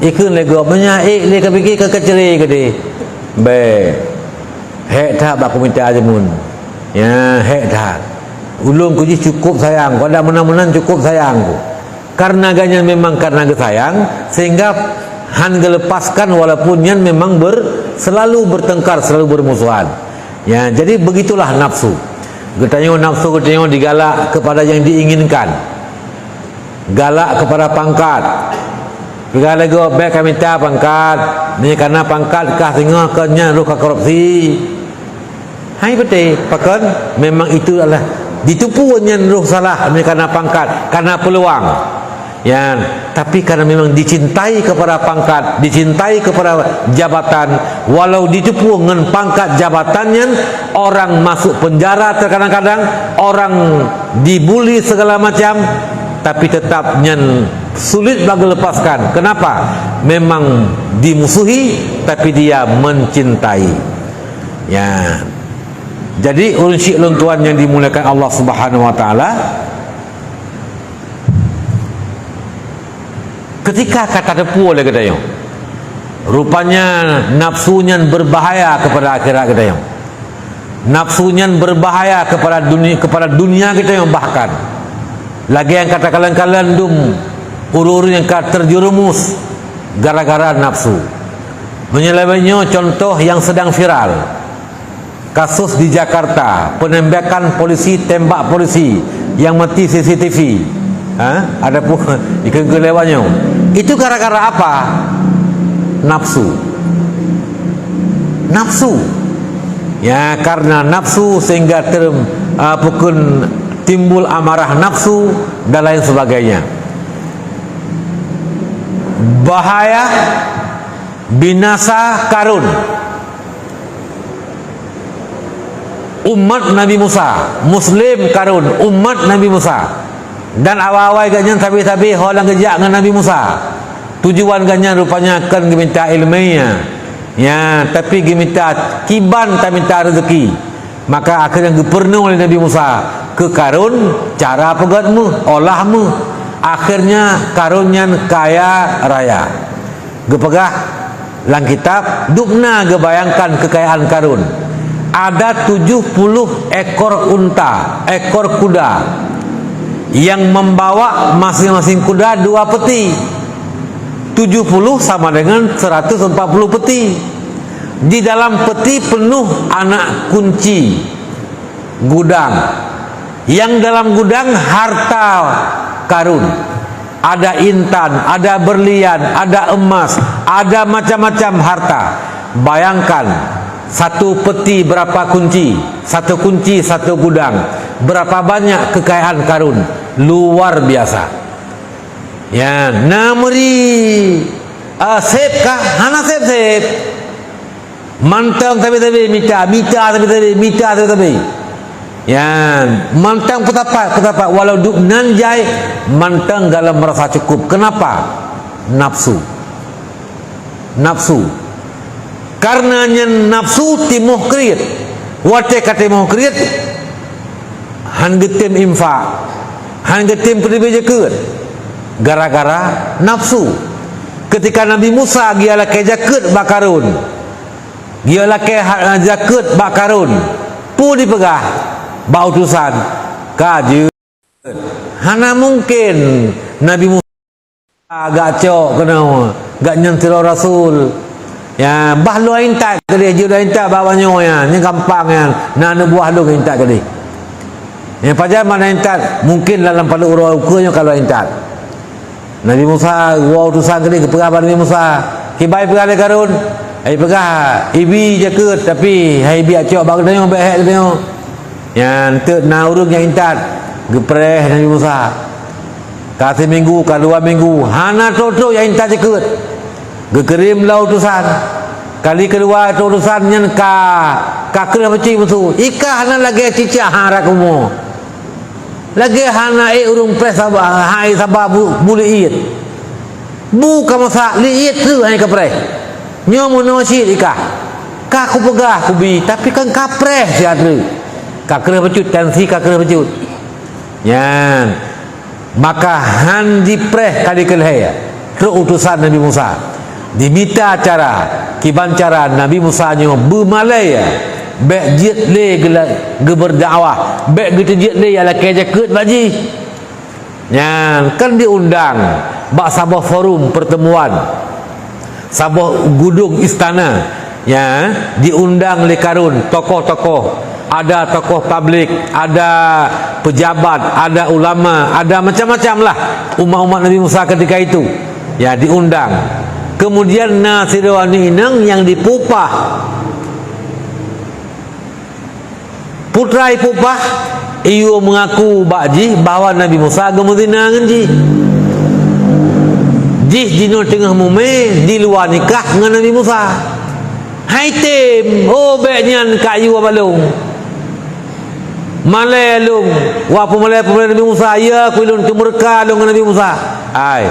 ikun lego banyak le ke keceri gede be hek tak aku minta aja mun ya hek tak ulung ku cukup sayang pada menang-menang cukup sayangku karena ganyan memang karena sayang sehingga han gelepaskan walaupun yan memang selalu bertengkar selalu bermusuhan. Ya, jadi begitulah nafsu. Getanya nafsu getanya digalak kepada yang diinginkan. Galak kepada pangkat. Segala go baik kami minta pangkat, ni karena pangkat kah tengah kenya ruka korupsi. Hai betul, pakan memang itu adalah ditipu nyen ruh salah ni karena pangkat, karena peluang. Ya, tapi karena memang dicintai kepada pangkat, dicintai kepada jabatan, walau ditipu dengan pangkat jabatannya, orang masuk penjara terkadang-kadang, orang dibuli segala macam, tapi tetap nyen sulit bagi lepaskan. Kenapa? Memang dimusuhi, tapi dia mencintai. Ya. Jadi unsik luntuan yang dimuliakan Allah Subhanahu Wa Taala. Ketika kata depu oleh kita yang rupanya nafsunya berbahaya kepada akhirat kita yang nafsunya berbahaya kepada dunia kita yang bahkan lagi yang kata kalian dum urur yang terjerumus gara-gara nafsu menyelewengnya. Contoh yang sedang viral kasus di Jakarta penembakan polisi, tembak polisi yang mati CCTV. Ada pun ikan kelewanya. Itu gara-gara apa? Nafsu. Nafsu. Ya, karena nafsu sehingga timbul amarah nafsu dan lain sebagainya. Bahaya binasa karun umat Nabi Musa, Muslim karun umat Nabi Musa. Dan awal-awal ganyan tabi-tabi orang kejak dengan Nabi Musa. Tujuan ganyan rupanya akan diminta ilmiah. Ya, tapi diminta kiban tak minta rezeki. Maka akhirnya dipernu oleh Nabi Musa ke karun cara pegatmu, olahmu. Akhirnya karunnya kaya raya. Gepegah lang kitab dukna gebayangkan kekayaan karun. Ada 70 ekor unta, ekor kuda yang membawa masing-masing kuda 2 peti. 70 sama dengan 140 peti. Di dalam peti penuh anak kunci gudang. Yang dalam gudang harta karun. Ada intan, ada berlian, ada emas, ada macam-macam harta. Bayangkan satu peti berapa kunci, satu kunci satu gudang, berapa banyak kekayaan karun, luar biasa. Ya, namri sep kah? Hana sep. Mantang tapi mita tapi. Ya, mantang petapa walau duk nanjai mantang dalam merasa cukup. Kenapa? Nafsu. Karena nafsu timuh kriit. Wate kate mau kriit han getem infak. Han getim peribih je ket gara-gara nafsu. Ketika Nabi Musa gialah ke jaket bakarun, gialah ke jaket bakarun, pu dipegah ba utusan kaje. Hana mungkin Nabi Musa agak cok kena gak nyentil Rasul. Ya, bah lu intak ke dia, jual intak bawanya ya. Ni gampang ya. Nak buah lu intak ke dia. Yang pajak mana intak? Mungkin dalam pada urut ukurnya kalau intak. Nabi Musa, gua utusan ke dia, pegah Nabi Musa. Kibai pegah dia karun. Hai pegah, ibi je ke, tapi hai bi acok bang dia baik hak dia. Yang tu na urung yang intak. Gepreh Nabi Musa. Kasih minggu, kedua minggu. Hana toto yang intak je ke. Gekerim lah utusan. Kali kedua itu utusannya ka kena peci musuh. Ika hana lagi cicak harak umur. Lagi hana urung pres hai sabah boleh iit. Buka masak liit tu hai kapres. Nyomu no sit ika. Ka aku pegah aku bi tapi kan kapres siat tu. Ka kena pecut tensi ka kena pecut. Yan. Maka han dipres kali keleh. Terus utusan Nabi Musa. Diminta cara kiban cara Nabi Musa nyo bermalaya bek jit le berdakwah bek gitu jit le ala kejakut baji nyan kan diundang bak sabah forum pertemuan sabah gudung istana ya diundang le karun tokoh-tokoh, ada tokoh publik, ada pejabat, ada ulama, ada macam-macam lah umat-umat Nabi Musa ketika itu ya diundang. Kemudian Nasirwani Inang yang dipupah putrai pupah iyo mengaku bakji bahawa Nabi Musa gemudina ngenji jih jino tengah mume di luar nikah dengan Nabi Musa. Hai tim oh beknyan kayu abalung malelung wapu malai Nabi Musa ya kuilun kemurka lung Nabi Musa. Ai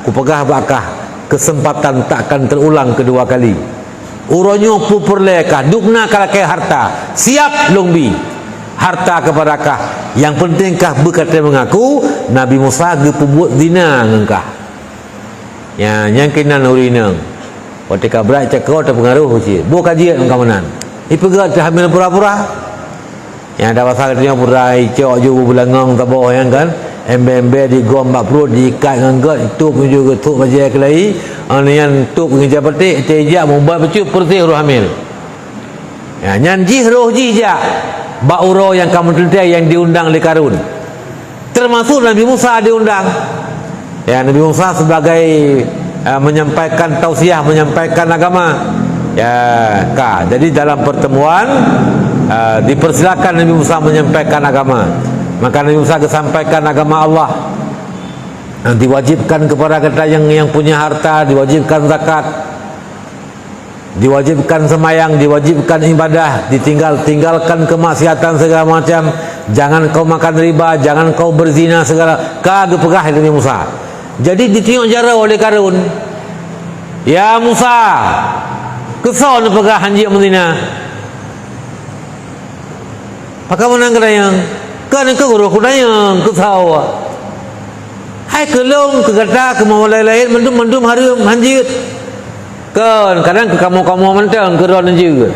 ku pegah bakah kesempatan takkan terulang kedua kali. Uronyo puperlekah dukna kalakai harta siap longbi harta kepadakah yang pentingkah berkata mengaku Nabi Musa gepubuat zina ngengkah ya yang kena nurinang ketika berat cakau terpengaruh uci bu kajian engkau menan ipegat hamil pura-pura yang ada pasal dia pura icok juga belangong taboh yang kan embe-embe di gombak perut diikat dengan got itu pun juga tuk bajai kelai yang tuk pengejar petik tejak membuat pecut pertih roh hamil ya, nyanjih roh jijak bak uro yang kamu tentai yang diundang oleh karun termasuk Nabi Musa diundang ya Nabi Musa sebagai menyampaikan tausiah menyampaikan agama ya ka jadi dalam pertemuan dipersilakan Nabi Musa menyampaikan agama. Maka Nabi Musa kesampaikan agama Allah. Diwajibkan kepada kita yang punya harta, diwajibkan zakat, diwajibkan semayang, diwajibkan ibadah, tinggalkan kemaksiatan segala macam. Jangan kau makan riba, jangan kau berzina segala. Kagak pegah Nabi Musa. Jadi ditengok jara oleh karun. Ya Musa, kesal pegah hanji menzina. Pakai menang kerayang. Kan ke guru kudayang ke sawah. Hai kelong ke kata ke mau lain mendum hari hanjit. Kan kadang ke kamu mentang ke ron juga.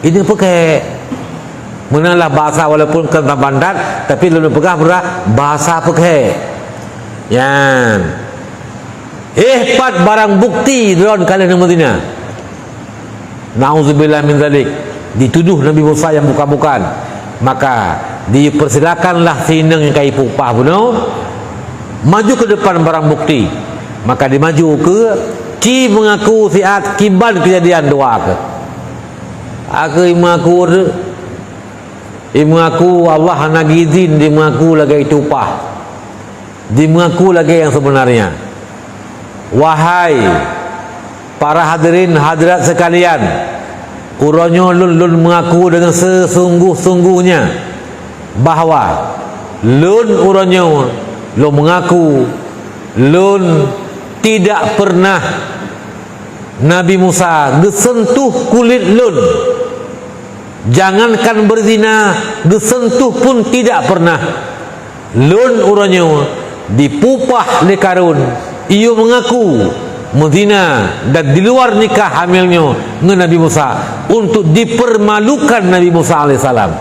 Ini pakai menalah bahasa walaupun ke bandat tapi lalu pegah berat bahasa pakai. Yan. Pat barang bukti ron kalian yang Madinah. Nauzubillah min zalik. Dituduh Nabi Musa yang bukan-bukan. Maka dipersilakanlah sineng yang kai pupah puno maju ke depan barang bukti. Maka dimaju ke ci mengaku siat kiban kejadian doa ke aku mengaku Allah nak izin dia mengaku lagi itu upah dia mengaku lagi yang sebenarnya. Wahai para hadirin hadirat sekalian, uronyo lun mengaku dengan sesungguh-sungguhnya bahawa lun uronyo lo mengaku lun tidak pernah Nabi Musa gesentuh kulit lun, jangankan berzina gesentuh pun tidak pernah. lun uranyo dipupah le Karun ia mengaku menzina dan di luar nikah hamilnya dengan Nabi Musa untuk dipermalukan Nabi Musa alaihissalam.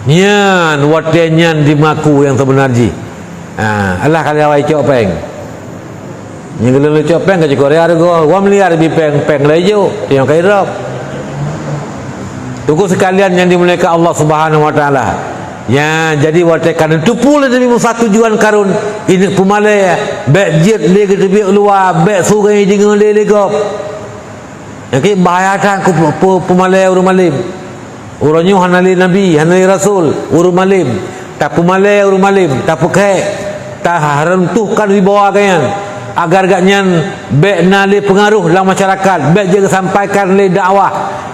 Nyan watenyan dimaku yang sebenarnya. Allah kali awai copeng. Yang kalau copeng ke Korea go, wa miliar bi peng lejo yang kairap. Tuku sekalian yang dimuliakan Allah Subhanahu wa taala. Ya, jadi watekan itu pula Nabi Musa tujuan Karun ini pumalai bek jet le ke tepi luar bek sungai dengan le gop. Yang bahaya tak ku pumalai urang malim. Urangnya hanali Nabi, hanali Rasul, urang malim. Tak pumalai urang malim, tak pakai tak rentuhkan di bawah kalian agar gaknyan bek nali pengaruh dalam masyarakat, bek jaga sampaikan le dakwah,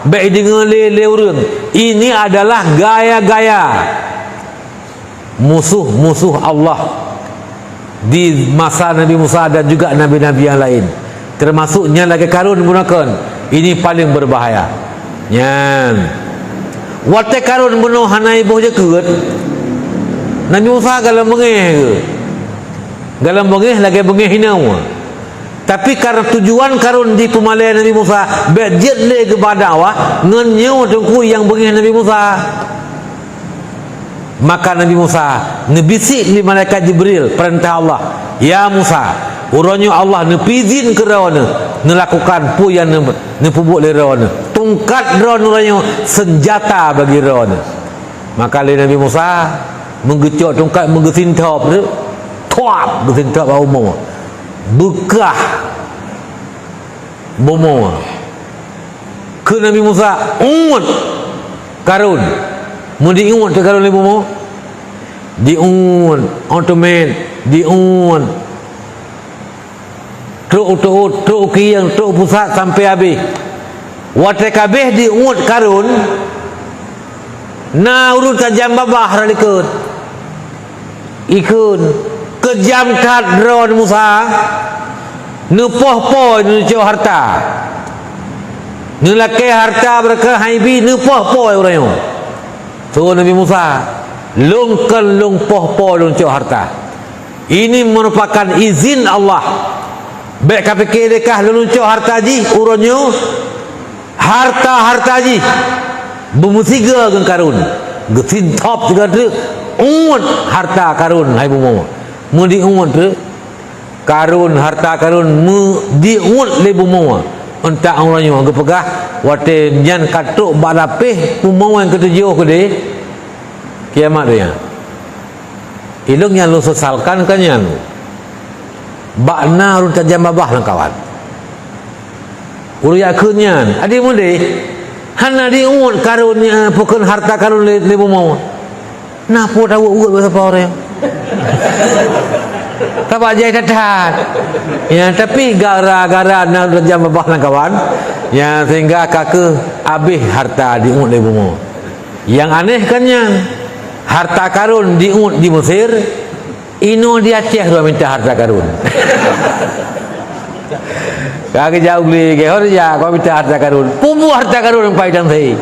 bek dengan le urang. Ini adalah gaya-gaya musuh-musuh Allah di masa Nabi Musa dan juga Nabi-Nabi yang lain, termasuknya lagi Karun gunakan. Ini paling berbahaya. Nyan wate Karun bunuh hanai boh je keut Nabi Musa galam bengeh ke galam bengeh lagi bengeh hinau. Tapi karena tujuan Karun di pemalai Nabi Musa bejit le ke badawah ngenyau tengku yang bengeh Nabi Musa. Maka Nabi Musa nebisik di malaikat Jibril perintah Allah, ya Musa urangnya Allah nepizin ke rawana nelakukan pu yang nepubuk le rawana tungkat rawana urangnya senjata bagi rawana. Maka le Nabi Musa menggecok tungkat mengesintop tu tuap gesintop umum bekah bomo ke Nabi Musa ungut Karun mudi ungut ke Karun le bomo diungut otomat diungut truk kiang truk pusat sampai habis wate kabeh diungut Karun na urut tajam babah ralikut ikun kejam kat ron Musa nepoh-poh nucu harta nulake harta berkah haibi nepoh-poh orang so Nabi Musa lungkan poh-poh nucu harta. Ini merupakan izin Allah. Baik kapikir dekah luncuk harta ji uronyo harta ji bumusiga dengan Karun gesin top juga tu ungut harta Karun hai bumo mudi ungut tu Karun harta Karun di ungut le bumo entak uronyo gepegah wate nyan katuk balapeh bumo yang ketujuh kede kiamat dia ilung yang lu sesalkan kan yang bakna urut tajam babah lang kawan uru yakunnya adik muda hana diungut Karunnya pukul harta Karun lebu mau napa tahu ugut berapa orang tak bajai datat ya tapi gara-gara na urut tajam babah lang kawan ya sehingga kakek habis harta diungut lebu mau. Yang aneh kan yang harta Karun diungut di Mesir ino di Aceh dua minta harta Karun kaki jauh beli kehor ya kau minta harta Karun pupu harta Karun yang pahit dan saya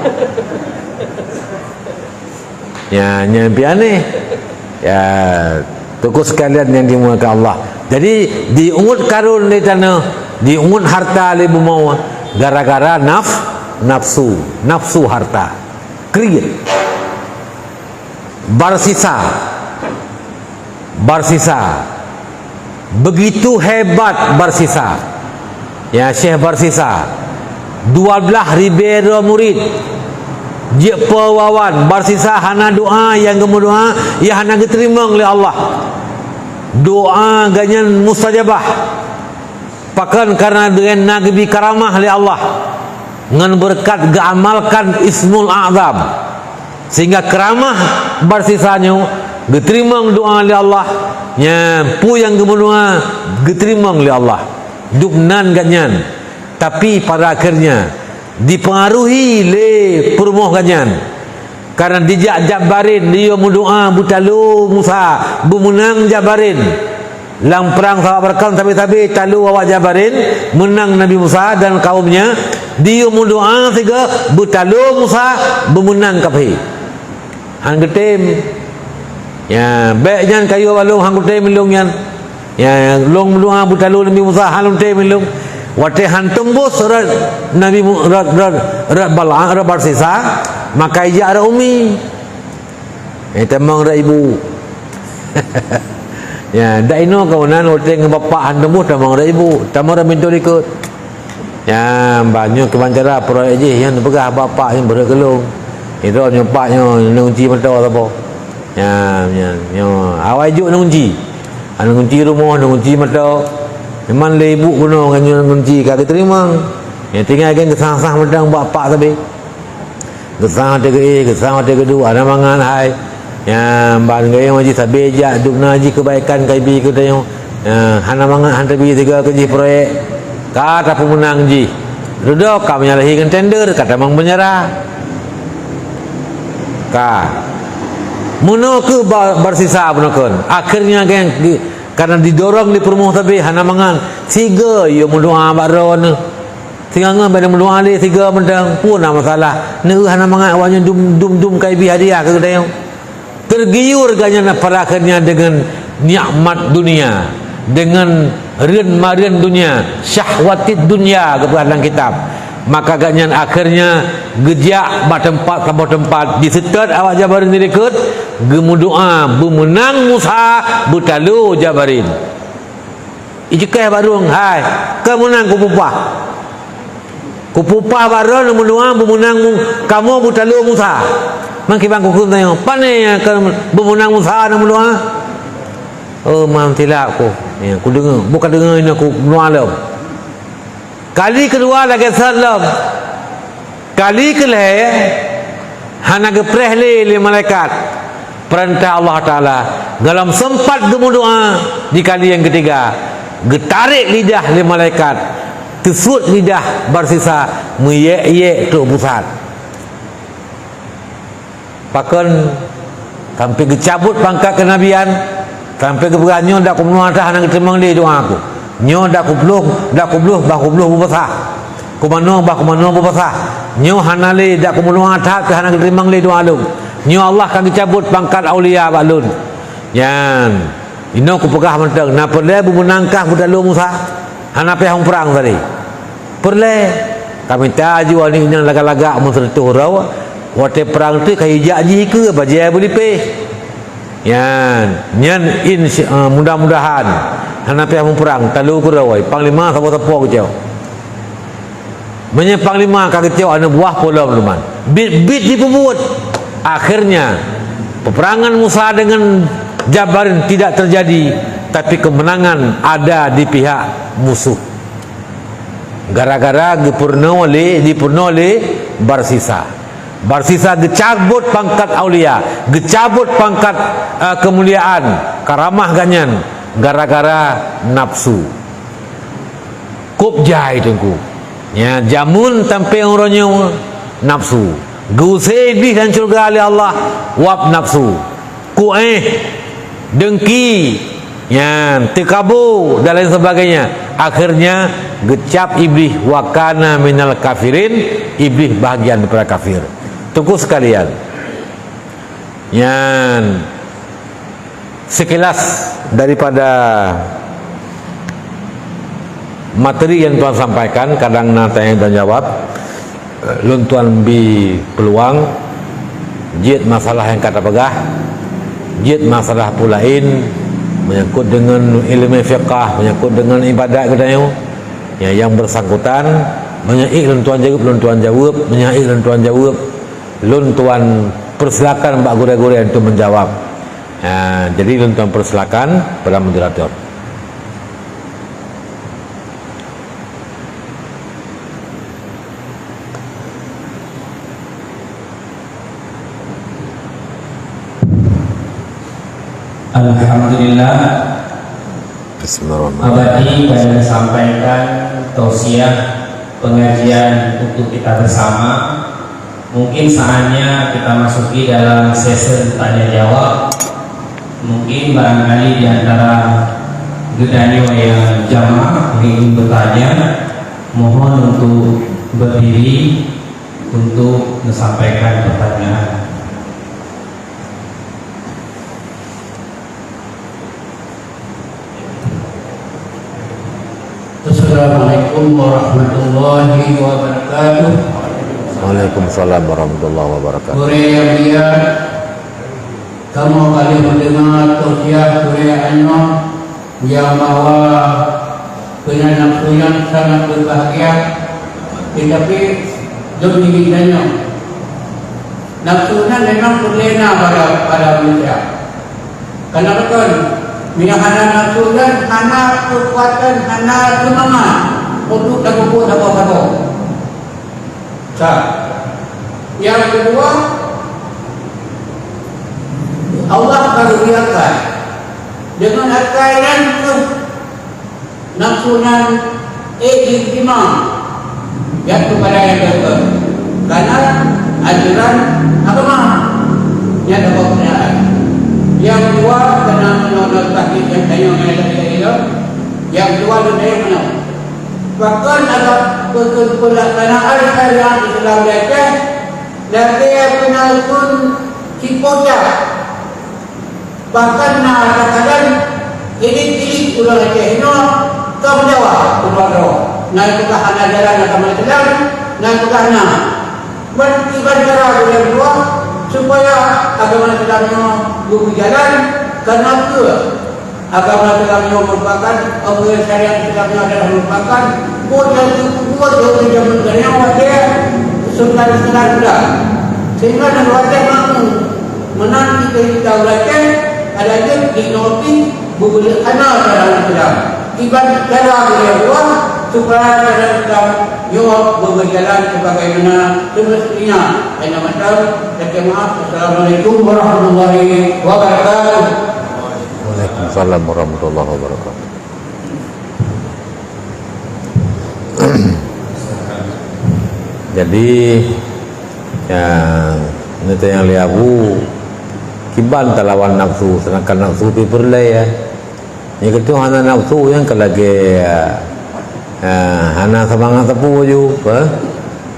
ya nyampi aneh ya tuku sekalian yang dimuliakan Allah. Jadi diungut Karun di tanah diungut harta lebu mau gara-gara nafsu harta kriit Barsisa begitu hebat Barsisa ya Syekh Barsisa 12 ribu murid je pewawan Barsisa hana doa yang kamu doa ya hana diterima oleh Allah doa ganyan mustajabah pakan karena dengan nabi karamah oleh Allah dengan berkat gamalkan Ismul A'zam sehingga keramah Barsisanya diterima doa oleh Allah nya pu yang kemudian diterima oleh Allah dubnan ganyan tapi pada akhirnya dipengaruhi le permoh ganyan karena dijak Jabarin dia berdoa butalu Musa bermenang Jabarin lang perang sahabat berkam tapi talu awak Jabarin menang Nabi Musa dan kaumnya dia berdoa sehingga butalu Musa bermenang kafir hang getem Ya, baiknya kayu balung hang kutai melung yan. Ya, long melung abu talu Nabi Musa halun te melung. Wate han tembus Nabi rat balang rat barsisa, maka ija ara umi. Temang ra ibu. Ya, dak ino kawanan wate ngan bapak han tembus temang ra ibu, temang ra mintu ikut. Ya, banyak kebancara proyek je yang pegah bapak yang bergelung. Itu nyopaknya nunci mata apa. Ya, awak juk nunci. Nunci rumah, nunci mata. Memang le ibu guna dengan ngunci kaki terima. Ya tinggal kan kesah-sah medang bapak tapi. Kesah kesah kedua ada mangan hai. Ya ban gaya maji sabeja dukna ji kebaikan kai bi kita yang hana mangan han tabi tiga keji proyek. Kata pemenang ji. Duduk kami nyalahikan tender kata mang menyerah. Muno ke bersisa punakun. Akhirnya kan karena didorong di perumuh tapi hana mangan tiga yo mendoa baron tinggal ngam pada mendoa dia tiga mendang pun ada masalah ne hana mangan awalnya dum kai bi hadiah ke dia tergiur ganya parakannya dengan nikmat dunia dengan ren dunia syahwatid dunia kepada kitab maka ganyan akhirnya gejak bak tempat ke tempat disetet awak Jabarin dirikut gemudoa bumenang Musa butalu Jabarin ijekah barung hai kemenang kupupah baron mendoa bumenang kamu butalu Musa mangkibang kukum tanya pane yang bumenang Musa nak mendoa oh mam tilak aku ya aku dengar bukan dengar ini aku mendoa kali kedua lagi salam kali kelih hana gepreh li malaikat perintah Allah Ta'ala dalam sempat gemudoa di kali yang ketiga getarik lidah li malaikat tesut lidah bersisa meyek tu pusat pakon sampai gecabut pangkat kenabian sampai keberanyo dak kumno dah hana ketemang li doa aku nyo dak kubluh bupasah kumano bupasah nyo hanale dak kumno atak hana ketemang li doa lu nyo Allah kan dicabut pangkat aulia balun yan ino ku pegah menteng na perle bumenangkah budalu Musa hana pe hang perang tadi perle kami taju ani yang laga-laga mensertu raw wate perang tu kai jaji ke bajai boleh pe yan nyan mudah-mudahan hana pe hang perang talu ku rawai panglima sapa-sapa ku jauh menye panglima kagak jauh ana buah pola teman bit dipebut akhirnya peperangan Musa dengan Jabarin tidak terjadi tapi kemenangan ada di pihak musuh gara-gara dipurna oleh Barsisa gecabut pangkat aulia gecabut pangkat kemuliaan karamah ganyan gara-gara nafsu kubjai tunggu ya jamun tampai orangnya nafsu gusai iblis dan surga oleh Allah wab nafsu dengki ya tikabu dan lain sebagainya akhirnya gecap iblis wakana minal kafirin iblis bahagian daripada kafir tunggu sekalian yang sekilas daripada materi yang Tuhan sampaikan kadang tanya dan jawab luntuan bi peluang jid masalah yang kata pegah jid masalah pulain menyangkut dengan ilmu fiqah menyangkut dengan ibadat kedaya yang bersangkutan menyaik luntuan jawab menyaik luntuan jawab luntuan persilakan mbak gure-gure untuk menjawab jadi luntuan persilakan pada moderator. Alhamdulillah. Abadi pada sampaikan tausiah pengajian untuk kita bersama. Mungkin saatnya kita masuki dalam sesi tanya jawab. Mungkin barangkali di antara gedanyo yang jamaah ingin bertanya, mohon untuk berdiri untuk menyampaikan pertanyaan. Assalamualaikum warahmatullahi wabarakatuh. Waalaikumsalam warahmatullahi wabarakatuh. Korea biar kamu kali mendengar tausiah Korea yang bahwa punya nafsu yang sangat berbahagia, tetapi demi hidupnya nafsunya memang berlena pada manusia. Karena betul, hana nafsu dan hana kekuatan, hana semangat untuk lakukan apa-apa. Yang kedua, Allah karuniakan dengan akairan nafsunan ijtimam yang kepada yang kedua, karena ajaran agama yang ada kebenaran. Yang kedua, karena menolak tahqiq yang tanya mengenai yang kedua dunia mana? Bahkan ada pelaksanaan syariat Islam leceh dan dia penalpun cipoca. Bahkan kadang-kadang ini ulang leceh ini kau menjawab keluar roh. Nah itu kahana jalan atau jalan, nah itu kahana bertiban cara yang kedua supaya agama Islamnya berjalan. Karena itu agama Islamnya merupakan agama syariat Islamnya adalah merupakan buat yang mengenai wajah sebenarnya sudah sehingga dan wajah mampu menanti kita wajah adanya dinoti bukan karena dalam Islam ibadah cara yang luar supaya dalam Islam nyok berjalan sebagaimana semestinya. Saya macam dan maaf. Assalamualaikum warahmatullahi wabarakatuh. Waalaikumsalam warahmatullahi wabarakatuh. Jadi yang liabu kiban talawan nafsu, sedangkan nafsu itu berlai ya. Yang kedua hana nafsu yang kelagi hana semangat tepu ju,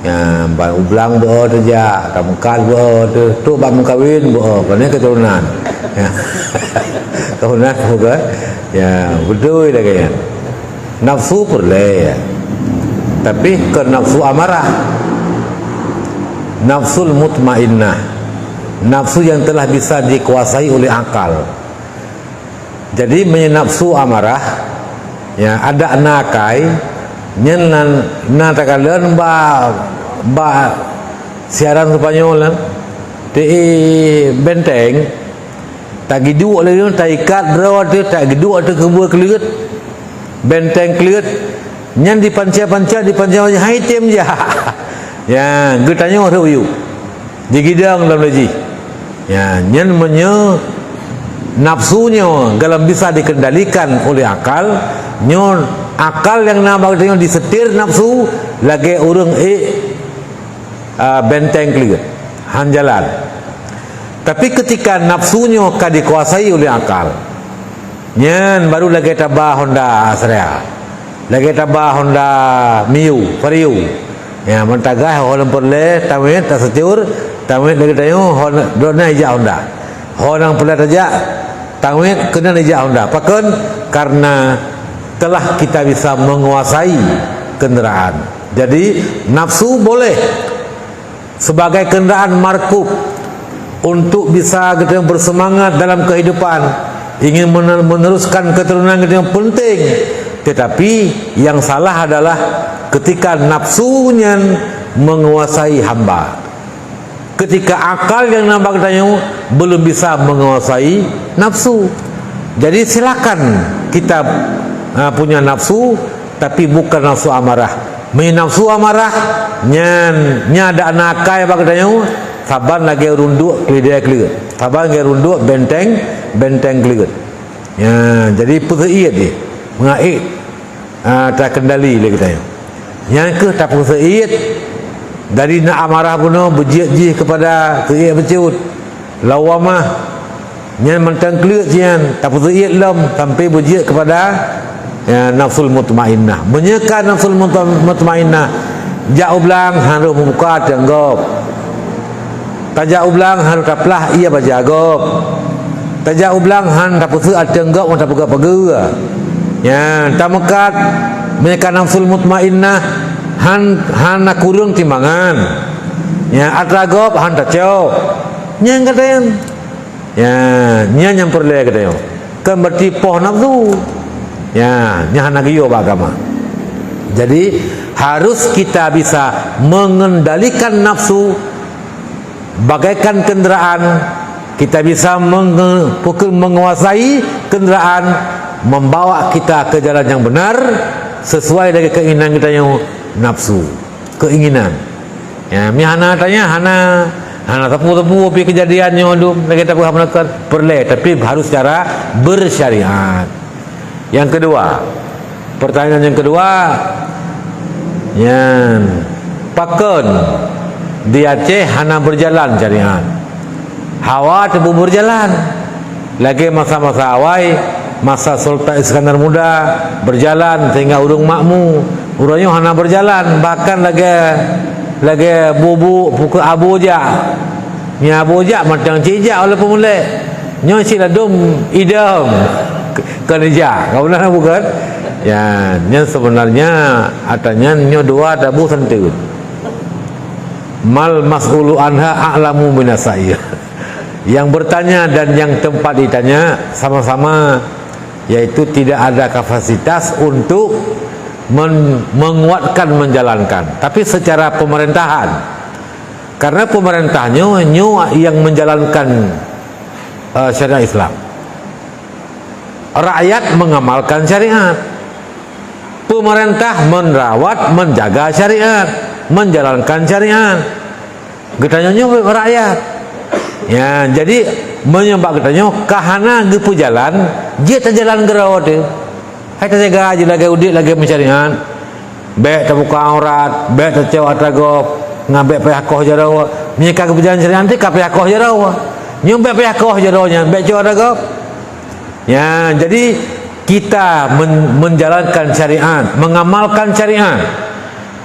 yang ublang doa saja, kamukal doa tu bam kawin doa, panen keturunan, keturunan juga, ya betul lagi ya. Nafsu berlai ya, tapi ke nafsu amarah, nafsul mutmainnah, nafsu yang telah bisa dikuasai oleh akal. Jadi nafsu amarah ya ada nakai nyenan natakalan ba siaran Spanyol di benteng tak gidu oleh taikat rawat tak gidu ada kebuah kelut benteng kelut nyan di panca hai tem ja ya getanya orang uyu di gidang dalam lagi ya nyan menye nafsunya kalau bisa dikendalikan oleh akal nyon akal yang namanya disetir nafsu lagi urung benteng kelut hanjalan. Tapi ketika nafsunya dikuasai oleh akal nyen baru lagi tabah Honda Asria lagi tabah Honda Miu Vario ya mentagah orang perle tawet tak setur tawet lagi tayo dona ija Honda orang perle aja tawet kena ija Honda pakan karena telah kita bisa menguasai kendaraan. Jadi nafsu boleh sebagai kendaraan markub untuk bisa kita bersemangat dalam kehidupan, ingin meneruskan keturunan kita yang penting. Tetapi yang salah adalah ketika nafsunya menguasai hamba, ketika akal yang nampak tanya belum bisa menguasai nafsu. Jadi silakan kita punya nafsu, tapi bukan nafsu amarah. Nafsu amarah nyada nakai bagdanya saban lagi runduk kelidai kelit, saban lagi runduk benteng kelit. Ya, jadi putuiat dia mengaik tak kendali lagi tanya. Yang ke tak putuiat dari nak amarah pun berjih kepada tuiat bercut lawamah nyan mentang kelit nyan tak putuiat lam sampai berjih kepada ya, nafsul mutmainnah, menyekat nafsul mutmainnah. Jak ublang harus membuka tenggok, tajak ublang harus taplah ia berjagop, tajak ublang han tak putus tenggok tak pegak-pegak ya, tak mekat mereka nafsul mutmainnah hana kurung timbangan ya atragop han tacau nyang katayan ya yang perle katayo kan berarti poh nafsu ya hana giyo agama. Jadi harus kita bisa mengendalikan nafsu bagaikan kendaraan. Kita bisa menguasai kendaraan, membawa kita ke jalan yang benar sesuai dengan keinginan kita yang nafsu, keinginan. Ya, mihana tanya hana tepu-tepu pi kejadiannya adum lagi tak menekan perle tapi harus secara bersyariat. Yang kedua, pertanyaan yang kedua, yang pakon di Aceh hana berjalan syariat. Hawa tebu berjalan lagi masa-masa awai masa Sultan Iskandar Muda berjalan sehingga urung makmu urangnya hana berjalan bahkan lagi bubu pukul abuja ni abuja macam cijak oleh pemulai nyo siladum idam kerja kau benar bukan ya nya sebenarnya atanya nyo dua dabu sentut mal mas'ulu anha a'lamu minasai. Yang bertanya dan yang tempat ditanya sama-sama, yaitu tidak ada kapasitas untuk menguatkan menjalankan, tapi secara pemerintahan, karena pemerintahnya yang menjalankan syariat Islam, rakyat mengamalkan syariat, pemerintah merawat menjaga syariat, menjalankan syariat, getanya rakyat. Ya, jadi menyembah katanya kahana gepu jalan, dia terjalan gerawat dia. Hai terjaga aja lagi udik lagi mencarian. Baik terbuka aurat, baik tercewat ragop, ngabek payakoh jarawa. Mereka kepujalan syariat nanti kapayakoh jarawa. Nyumbek payakoh jarawanya, baik cewat ragop. Ya, jadi kita menjalankan syariat, mengamalkan syariat.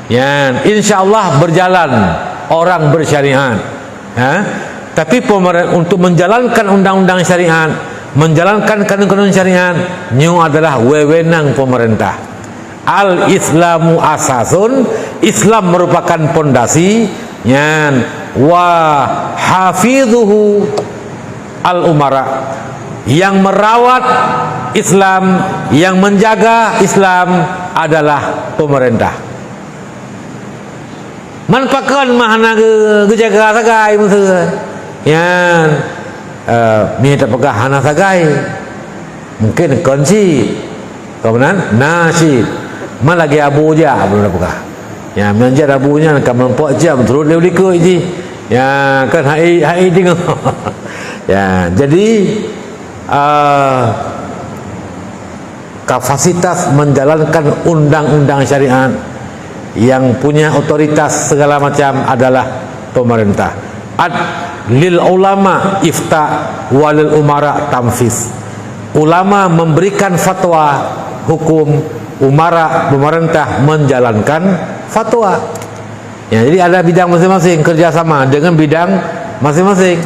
Ya, insya-Allah berjalan orang bersyariat. Ya. Tapi untuk menjalankan undang-undang syariat, menjalankan kanun-kanun syariat, nyu adalah wewenang pemerintah. Al-Islamu asasun, Islam merupakan pondasi, yan wa hafidhuhu al-umara. Yang merawat Islam, yang menjaga Islam adalah pemerintah. Manfaatkan mahana gejaga sagai musuh. Yang minta pegah hana sagai mungkin kunci kemudian nasi mana lagi abu je belum pegah ya menjar abunya kan mempok jam terus dia liku je ya kan hai tengok ya jadi kapasitas menjalankan undang-undang syariat yang punya otoritas segala macam adalah pemerintah. Lil ulama ifta walil umara tamfiz. Ulama memberikan fatwa hukum, umara pemerintah menjalankan fatwa. Ya, jadi ada bidang masing-masing kerjasama dengan bidang masing-masing.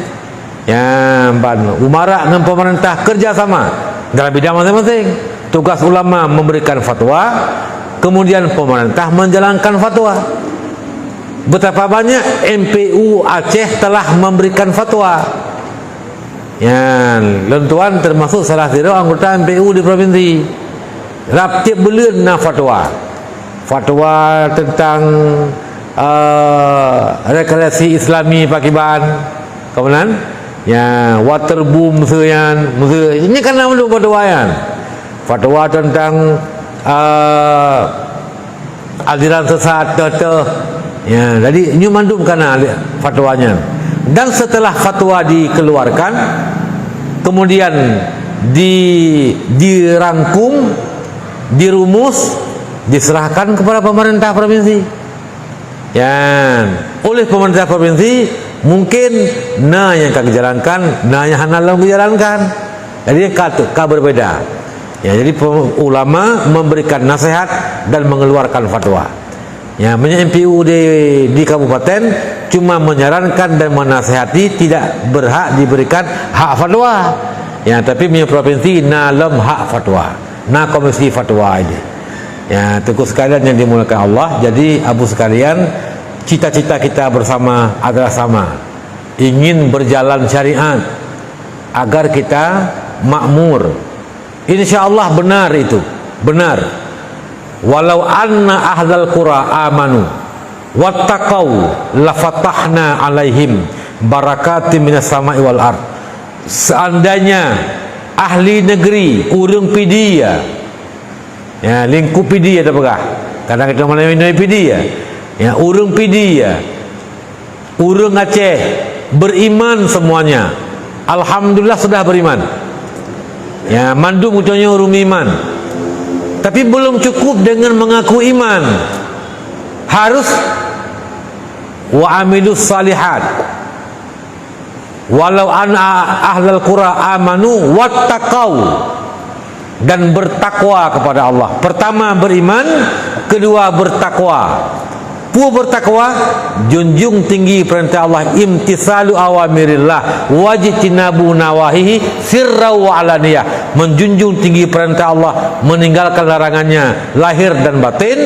Ya, umara dengan pemerintah kerjasama dalam bidang masing-masing. Tugas ulama memberikan fatwa, kemudian pemerintah menjalankan fatwa. Betapa banyak MPU Aceh telah memberikan fatwa. Ya, lentuan termasuk salah satu anggota MPU di provinsi. Tiap bulan na fatwa. Fatwa tentang rekreasi Islami Pakiban. Kemudian ya water boom seyan. Ini kan nama fatwa yan. Fatwa tentang aliran sesat ya, jadi ini mandum karena fatwanya. Dan setelah fatwa dikeluarkan, kemudian dirangkum, dirumus, diserahkan kepada pemerintah provinsi. Ya, oleh pemerintah provinsi mungkin yang kami jalankan, yang hanalang dijalankan. Jadi berbeda. Ya, jadi ulama memberikan nasihat dan mengeluarkan fatwa. Ya, MPU di kabupaten cuma menyarankan dan menasihati, tidak berhak diberikan hak fatwa. Ya, tapi punya provinsi lam hak fatwa, komisi fatwa ini. Ya, tuku sekalian yang dimuliakan Allah. Jadi abu sekalian, cita-cita kita bersama adalah sama, ingin berjalan syariat agar kita makmur. InsyaAllah benar itu, benar. Walau anna ahlal qura amanu wattaqau lafatahna alaihim barakatim minas sama'i wal ard. Seandainya ahli negeri urang pidi ya lingkup pidi ada pegah. Kadang kita mana minum pidi ya urang pidi urang Aceh beriman semuanya. Alhamdulillah sudah beriman. Ya, mandu mutunya urang iman. Tapi belum cukup dengan mengaku iman. Harus wa amilus salihat. Walau anna ahlal qura amanu wattaqau, dan bertakwa kepada Allah. Pertama beriman, kedua bertakwa. Pu bertakwa, junjung tinggi perintah Allah, imtisalu awamirillah wajtinabu nawahihi sirra wa alaniyah. Menjunjung tinggi perintah Allah, meninggalkan larangannya lahir dan batin,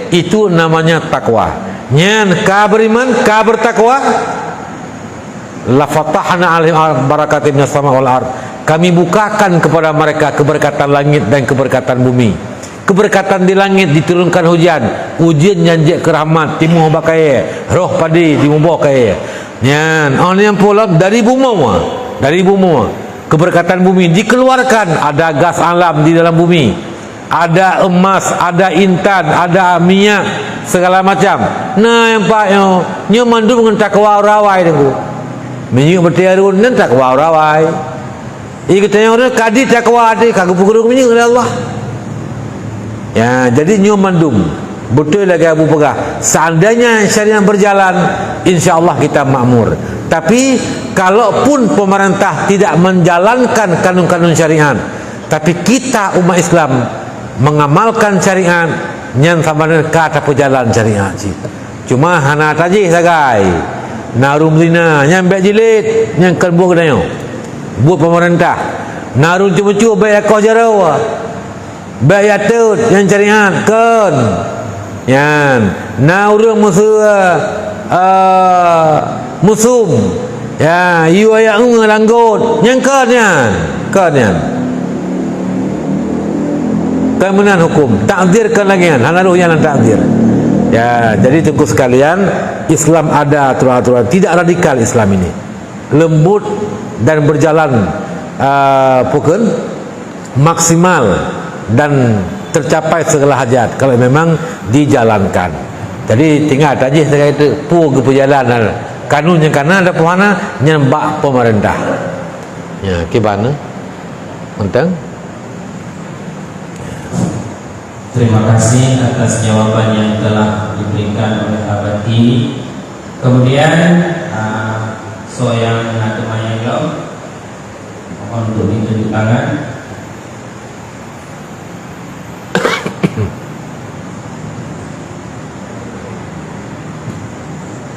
itu namanya takwa. Nyan ka beriman, ka bertakwa, la fatahna alaihim barakatin minas sama wal ard. Kami bukakan kepada mereka keberkatan langit dan keberkatan bumi. Keberkatan di langit diturunkan hujan, ujian janjek kerahmat timuh bakai roh padi dimubuh kaya. Nyan on yang pula dari bumi, dari bumi. Keberkatan bumi dikeluarkan, ada gas alam di dalam bumi. Ada emas, ada intan, ada minyak, segala macam. Nah yang pak nyo mandu dengan takwa rawai tu. Minyak bertiarun dan takwa rawai. Ia katanya orang kadi takwa ada kagak pukul minyak oleh Allah. Ya, jadi nyo mandum. Betul lagi Abu Pegah. Seandainya syariat berjalan, insya-Allah kita makmur. Tapi kalaupun pemerintah tidak menjalankan kanun-kanun syariat, tapi kita umat Islam mengamalkan syariat, nyan sama dengan kata pejalan syariat. Cuma hana tajih sagai. Narum zina, nyan baik jilid, nyan kan buat kedanya. Buat pemerintah. Narum cuma-cuma baik akau jarawa. Baik atut yang syariat kan. Yan, narum musuh musum. Ya, you ayat langgut. Yang kan yan. Kan yan. Kemudian hukum takdirkan lagi kan, hanaruhnya dan takdir. Ya, jadi tunggu sekalian, Islam ada aturan-aturan, tidak radikal Islam ini, lembut dan berjalan pukul maksimal dan tercapai segala hajat kalau memang dijalankan. Jadi tinggal aja saya itu pu ke perjalanan kanunnya karena ada puhana nyembah pemerintah. Ya, gimana? Mentang? Terima kasih atas jawaban yang telah diberikan oleh Abadi. Kemudian soyang natumanya jawab, mohon untuk ditunjuk tangan.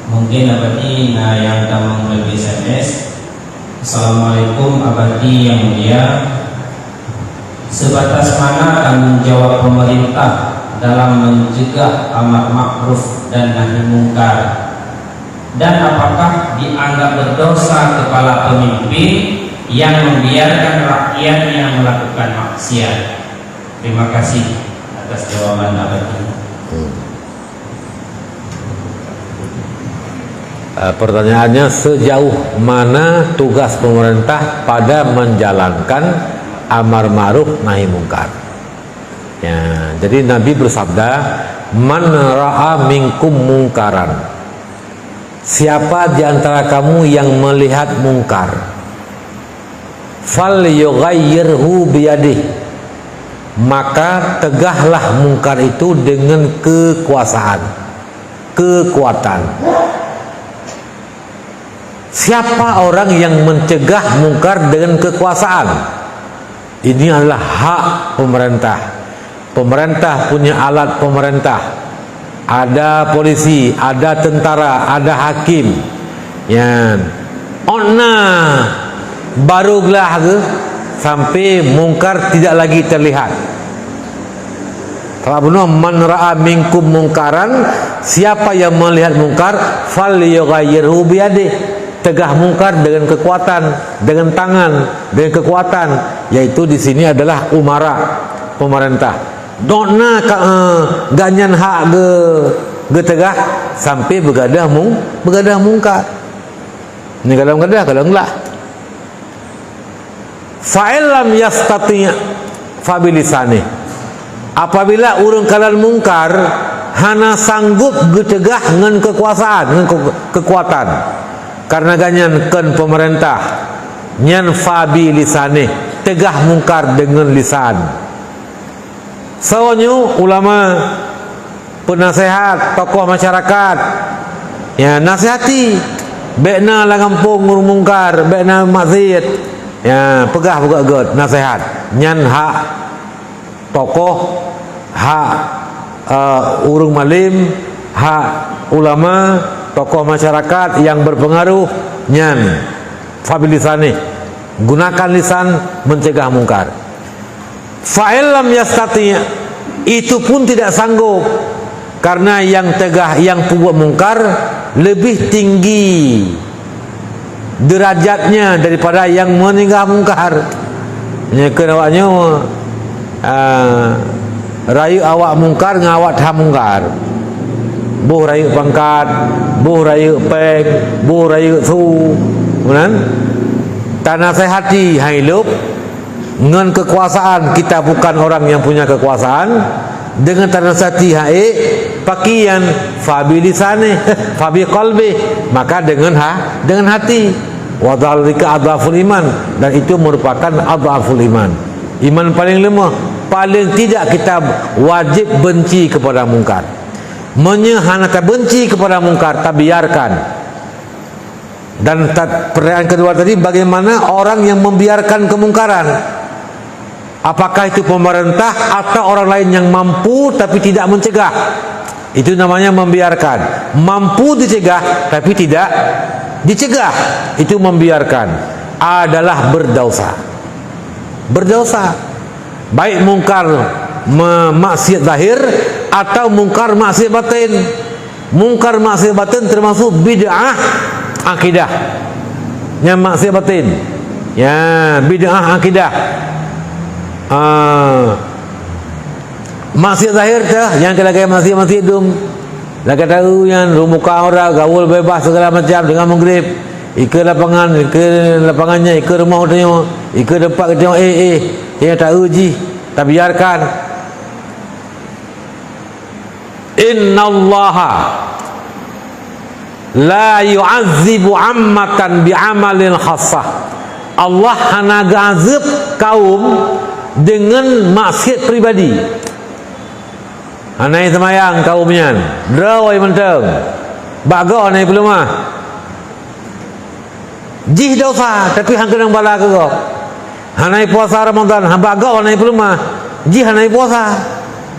Mungkin Abadi yang tamang melalui SMS. Assalamualaikum Abadi yang mulia. Sebatas mana tanggung jawab pemerintah dalam mencegah amar ma'ruf dan nahi mungkar, dan apakah dianggap berdosa kepala pemimpin yang membiarkan rakyatnya melakukan maksiat? Terima kasih atas jawaban Abadi. Pertanyaannya, sejauh mana tugas pemerintah pada menjalankan amar ma'ruf nahi mungkar? Ya, jadi Nabi bersabda, man ra'a minkum mungkaran, siapa di antara kamu yang melihat mungkar, fal yughayyirhu biyadih, maka tegahlah mungkar itu dengan kekuasaan, kekuatan. Siapa orang yang mencegah mungkar dengan kekuasaan? Ini adalah hak pemerintah. Pemerintah punya alat pemerintah. Ada polisi, ada tentara, ada hakim. Yan. Ona barulah ke sampai mungkar tidak lagi terlihat. Rabbuna man ra'a minkum mungkaran, siapa yang melihat mungkar falyughayyirhu biyadihi, tegah mungkar dengan kekuatan, dengan tangan, dengan kekuatan, yaitu di sini adalah umara, pemerintah. Dona ganyan hak ge tegah sampai begadah mungkar. Ini kadang-kadang kalau enggak. Fa'ilam yastati' fabilisani. Apabila urang kalan mungkar hana sanggup getegah dengan kekuasaan, dengan kekuatan, karena ganyan ken pemerintah nyan fabilisani, tegah mungkar dengan lisan. Soalnya ulama, penasehat, tokoh masyarakat, ya nasihati, bekna langampung ngurung mungkar, bekna maksiat. Ya, pegah buka god nasihat nyan hak tokoh, hak urung malim, hak ulama, tokoh masyarakat yang berpengaruh, nyan fabilisani, gunakan lisan mencegah mungkar. Fa'ilam yastati', itu pun tidak sanggup, karena yang tegah, yang buat mungkar lebih tinggi derajatnya daripada yang meninggal mungkar. Nya kenawaknya rayu awak mungkar ngawak ham mungkar. Buh rayu pangkat, buh rayu peng, buh rayu su. Kemudian tanah sehati hidup dengan kekuasaan, kita bukan orang yang punya kekuasaan, dengan tanah sehati hae pakian fabilisane fabi qalbi, maka dengan hati. Wa dzalika adhaful iman, dan itu merupakan adhaful iman. Iman paling lemah. Paling tidak kita wajib benci kepada mungkar. Menyehanakan benci kepada mungkar, tak biarkan. Dan pertanyaan kedua tadi, bagaimana orang yang membiarkan kemungkaran? Apakah itu pemerintah atau orang lain yang mampu tapi tidak mencegah? Itu namanya membiarkan. Mampu dicegah tapi tidak dicegah, itu membiarkan, adalah berdosa. Berdosa. Baik mungkar maksiat zahir atau mungkar maksiat batin. Mungkar maksiat batin termasuk bid'ah akidah. Yang maksiat batin, ya bid'ah akidah. Maksiat zahir dah yang kelakar maksiat dum. Lagi tahu yang rumuka orang gaul bebas segala macam dengan maghrib, ikut lapangannya, ikut rumah dia, ikut tempat dia, dia tak uji, tak biarkan. Innallaha la yu'azzibu ammatan bi'amalin khassah. Allah hana gazib kaum dengan maksiat pribadi. Anai semayang kaumnya drawai menteng bago anai belum jih dosa tapi hang kenang bala ke go. Anai puasa Ramadan hang bago anai belum jih anai puasa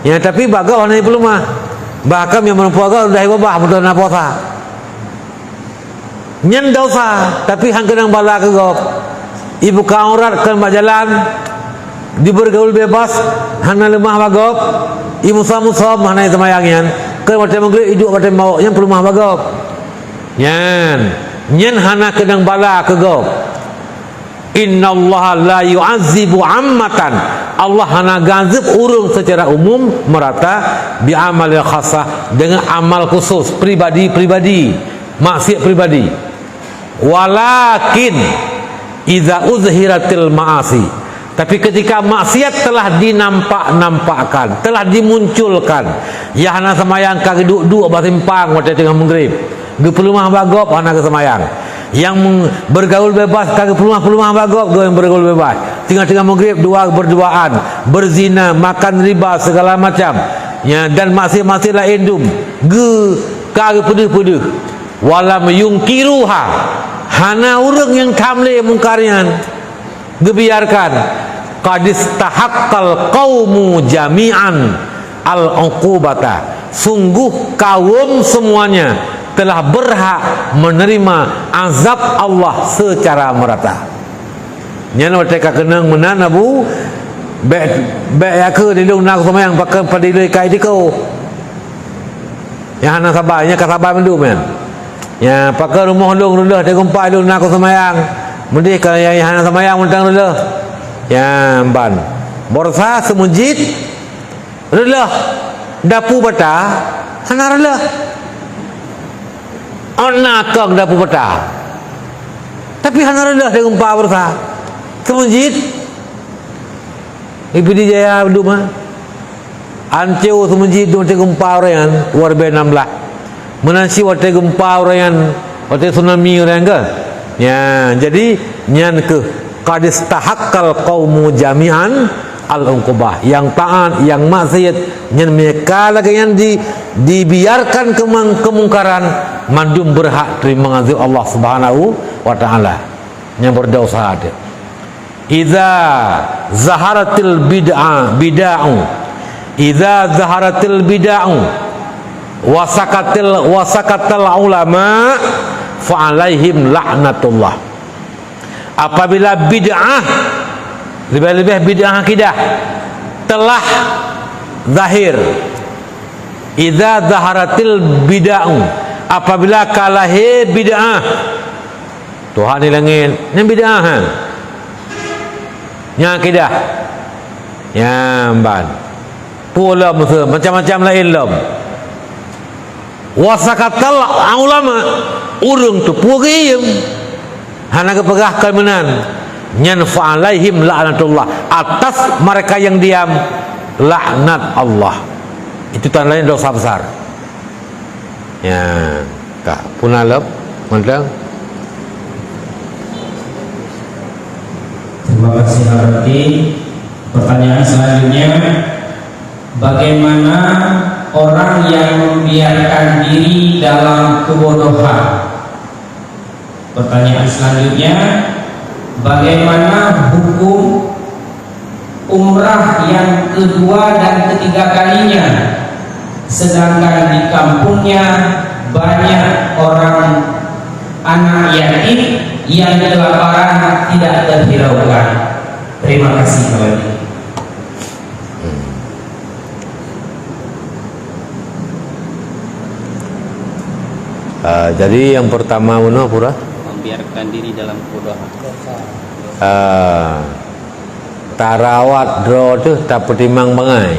ya, tapi bago anai belum bahkan yang berpuasa dah babah mudah na puasa nyen dosa tapi hang kenang bala ke go. Ibu kaurat kan berjalan di bergaul bebas hana lemah bagop, ibu musam hana semayangnya ke macam maghrib hidup macam mau yang perlu mah bagop nyen hana kedang bala ke gop. Innallaha la yu'azzibu ammatan, Allah hana gazib urung secara umum merata bi amalil khassah, dengan amal khusus pribadi maksiat pribadi. Walakin idza uzhiratil ma'asi, tapi ketika maksiat telah dinampakkan, telah dimunculkan, ya hana semayang kaki duduk basimpang macam tengah maghrib, ge pelumah bagop hana ke semayang, yang bergaul bebas kaki pelumah bagop ge bergaul bebas, tengah-tengah maghrib berduaan, berzina, makan riba segala macam, ya, dan masih lain dum ge kaki pedih-pedih, walam yungkiruha, hana urang yang kamle mungkarnya gebiarkan. Qadis tahaqqal qaumu jami'an al-uqubata, sungguh kaum semuanya telah berhak menerima azab Allah secara merata. Nyan mereka kenang menan abu Bek ya ke di lung nak semayang pakai padilai kai diko. Yang anak sabarnya ka sabar mendu men. Ya pakai rumah lung dulu dia gumpai lung nak semayang. Mendih kalau yang anak semayang mentang dulu. Ya ban. Borsa semujid dulu. Dapu bata hana dulu. Ona kang dapu bata. Tapi hana dulu dia gumpai borsa. Semujid Ibu di Jaya Duma Anceu semenjid Wate gempa orang Warbe 16 Menansi wate gempa orang Wate tsunami orang ke Ya jadi Nyan ke Qadistahakkal qawmu jami'an Al-Unqubah Yang taat Yang maksiat Nyan mereka lagi yang dibiarkan kemungkaran Mandum berhak terima azab Allah subhanahu wa ta'ala Yang berdosa ada Iza zaharatil bid'ah bid'a'u Iza zaharatil bid'a'u wasakatil ulama fa'alaihim la'natullah. Apabila bid'ah lebih-lebih bid'ah akidah telah zahir, iza zaharatil bid'a'u apabila kalahir bid'ah Tuhan di langit ini bid'ah yang akidah yang ban pula macam-macam lain lom wasakatal ulama urung tu pugiem hana kepegahkan menan nyan fa'alaihim la'natullah atas mereka yang diam laknat Allah itu tanda lain dosa besar ya kak punalap mantap. Terima kasih Harati. Pertanyaan selanjutnya, bagaimana orang yang membiarkan diri dalam kebodohan? Pertanyaan selanjutnya, bagaimana hukum umrah yang kedua dan ketiga kalinya, sedangkan di kampungnya banyak orang anak yatim yang kelaparan tidak terhiraukan. Terima kasih kembali. Jadi yang pertama mana pura? Membiarkan diri dalam kebodohan. Tarawat draw tu tak pertimang bangai.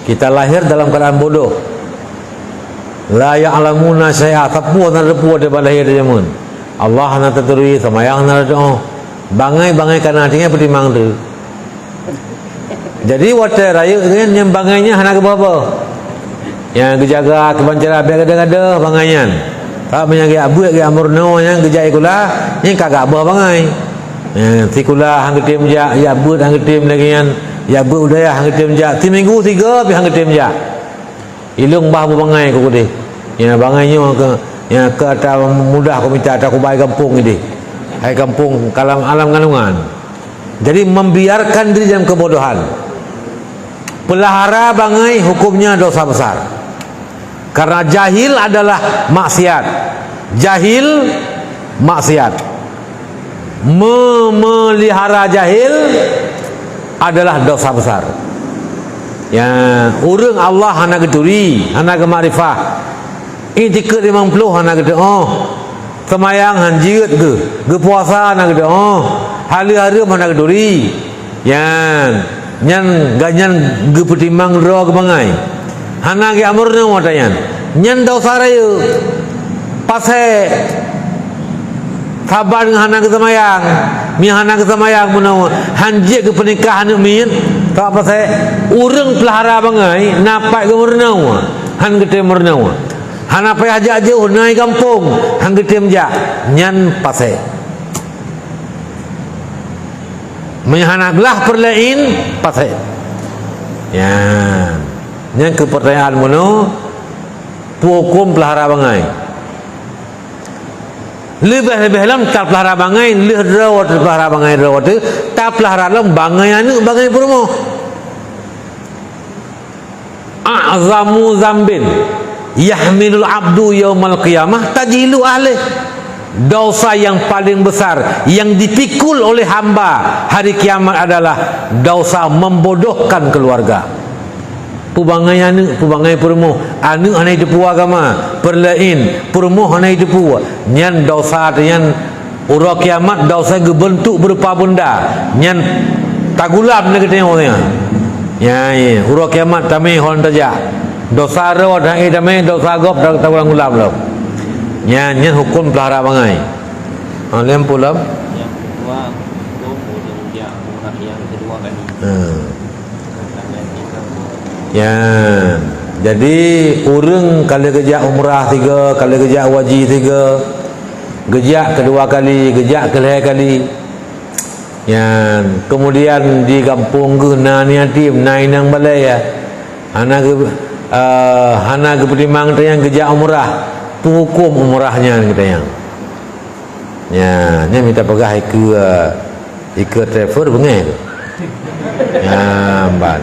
Kita lahir dalam keadaan bodoh. La ya'lamuna syai'a tapu na repu de balahir de mun. Allah na terturi semayang na doa. Bangai-bangai kana artinya pertimang tu. Jadi wate raya kan yang bangainya hana ke bapa. Yang kejaga kebancara biar ada-ada bangaian. Tak menyagi abu ke amurno yang kejai kula yang kagak bah bangai. Tikula hang ketim ja ya but hang ketim lagi yang ya but udaya hang ketim ja. Ti minggu 3 pi hang ketim ja. Ilung bah bangai ku deh. Ya bangainya ke ya ke atas mudah aku minta aku baik kampung ini. Hai kampung kalam alam Galungan. Jadi membiarkan diri dalam kebodohan. Pelihara bangai hukumnya dosa besar. Karena jahil adalah maksiat. Jahil maksiat. Memelihara jahil adalah dosa besar. Ya, urang Allah hana geduri, hana ke makrifah. Ini tiket 50 hana gede. Oh. Semayang han jiut ge puasa hana gede. Oh. Hari-hari hana geduri. Yan, nyan ganyan ge pertimbang ro ke bangai. Hana ge amurna watayan. Nyan dosa raya. Pasai sabar dengan hana ke semayang. Mi hana ke semayang menawa hanjik ke pernikahan min. Tak apa saya urang pelihara bangai napak ke mernau han gede mernau han apa ajak jauh naik kampung han gede menjak nyan pasai menhanaglah perlain pasai ya nyan ke pertanyaan mono hukum pelihara bangai lebih-lebih lam tak pelihara bangai leh rawat pelihara bangai rawat tak pelihara lam bangai anu bangai purmo a'zamu zambin yahmilul abdu yaumal qiyamah tajilu ahli dosa yang paling besar yang dipikul oleh hamba hari kiamat adalah dosa membodohkan keluarga. Pubangai anu, pubangai perumuh anu anai depu agama perlain perumuh anai depu nyan dosa nyan ura kiamat dosa gebentuk berupa benda nyan tagulam nak tengok orangnya ya ura kiamat tamai hon tajak dosa ro dah tamai dosa gop dah tagulang ulam lo nyan hukum pelihara bangai. Alim pula. Yang kedua hukum dia umrah yang kedua kali. Ya, jadi orang kalau kerja umrah 3, kalau kerja wajib 3, kerja kedua kali, kerja kelihatan kali. Ya, kemudian di kampung ke na niatim na inang balai ya. Hana ke pertimbangan yang kerja umrah. Hukum umrahnya kita yang ya ni minta pegah ikut travel bengai tu ya ban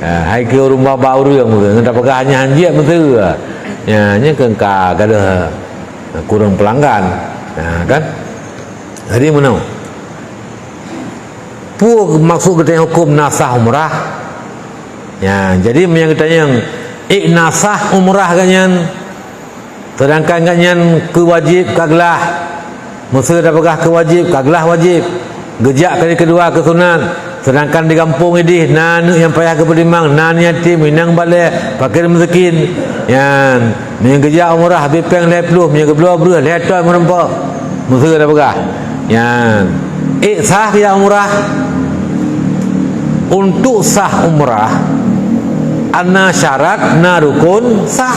hai ke rumah baru yang minta pegahnya hanjia betul ya nya kengka kada kurang pelanggan nah kan jadi mana pu maksud kita hukum nasah umrah ya jadi yang kita yang nasah umrah kanyan sedangkan kanyan kewajib kaglah musuh dah pegah kewajib kaglah wajib gejak kali kedua ke sunat sedangkan di kampung ini nanu yang payah ke pedimang nan yatim minang balik pakir miskin yan yang gejak umrah bipeng lepluh yang kebelah beruh letoy merempak musuh dah pegah yan sah ya umrah untuk sah umrah anna syarat na rukun sah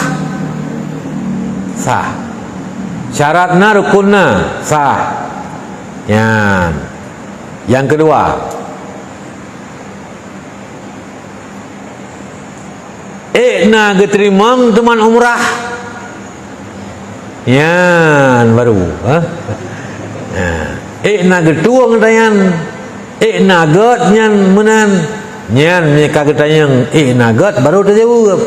syarat na rukun na sah yang kedua na geterimang teman umrah baru na getuang dayan na get nyan menan nyan mereka kata yang nagat baru terjawab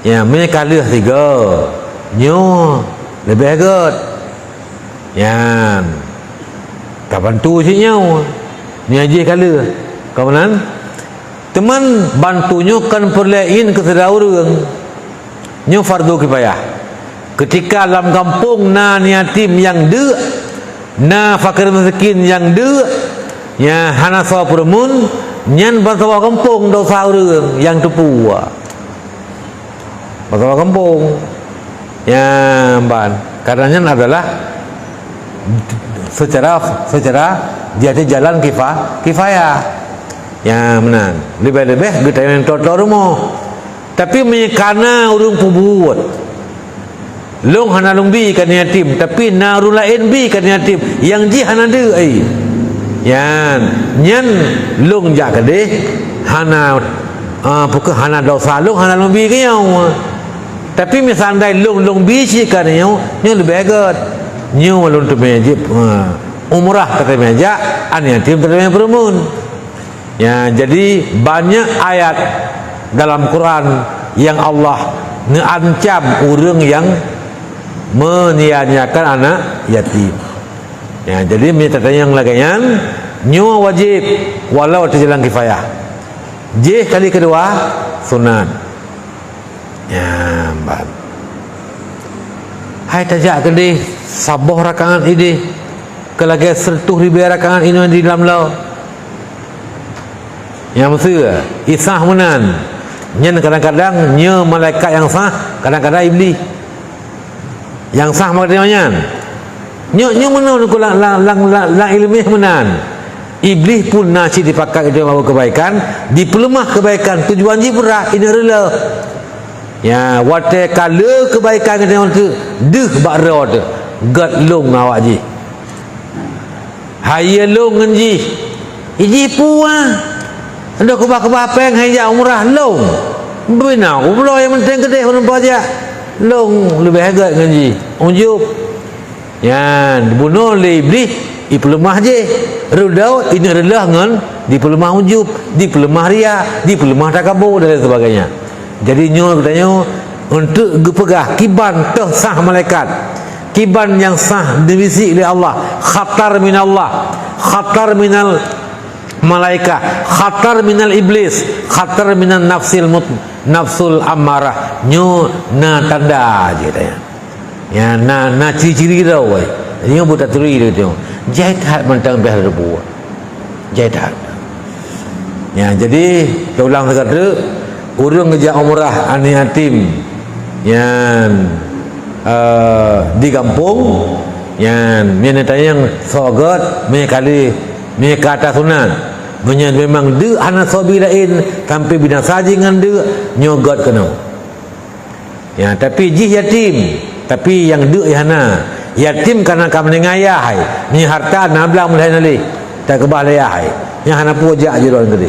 ya mereka leh 3 nyo lebih agat yan kapan tu si nyo ni aja kala kawanan teman bantunya kan perlain ke sedaurang nyo fardu kifayah ketika dalam kampung na yatim yang de na fakir miskin yang de ya hana sawa permun nyan basawa kampung dosa orang yang tepu basawa kampung ya ban karenanya adalah secara dia ada jalan kifayah ya menang lebih-lebih kita yang totor rumah tapi menyekana orang pembuat long hana long bi kan yatim tapi narul lain bi kan yatim yang ji hana de yan nyan lung jak kedeh hana pukul hana dosa lung hana lumbi ke nyau tapi misalnya lung bi si kan nyau lebih agat nyau lung tu mejib umrah kata meja an yatim terima perumun ya jadi banyak ayat dalam Quran yang Allah mengancam orang yang menyia-nyiakan anak yatim ya jadi minta yang lagian nyo wajib walau terjalan kifayah kali kedua sunat ya mbak hai tajak kedih saboh rakaat ini kelagi sertuh ribu rakaat ini di dalam lau yang mesti isah menan nyen kadang-kadang nyo malaikat yang sah kadang-kadang iblis yang sah maknanya nyo mana lang ilmiah menan iblis pun nasi dipakai dia bawa kebaikan dipelemah kebaikan tujuan ji pura ini rela ya wate kala kebaikan dia tu deh bakra tu gat long awak ji hayya long nji iji puah anda kubah peng hayya umrah long bina ublo yang penting gede orang baca long lebih agak nji unjuk yan bunuh oleh iblis dipelemah je rudau ini relah ngan dipelemah ujub dipelemah ria dipelemah takabur dan sebagainya jadi nyo katanya untuk gepegah kiban teh sah malaikat, kiban yang sah divisi oleh Allah, khatar minallah, khatar minal malaikat, khatar minal iblis, khatar minal nafsul amarah. Nyo na tanda je tanya. Ya na ciri-ciri kita oi. Nyo buta turi dia tu. Jahit hat mentang biar rebu. Jahit hat. Ya jadi kita ulang kata urang kerja umrah ani yatim yang di kampung yang mina tayang sogot me kali me kata sunat punya memang de anak sobi lain sampai bina saji dengan de nyogot kena ya tapi jih yatim tapi yang de yana yatim karena kamu ngayah ni harta nablang mulai nali tak kebah layah yang hana pujak je orang tadi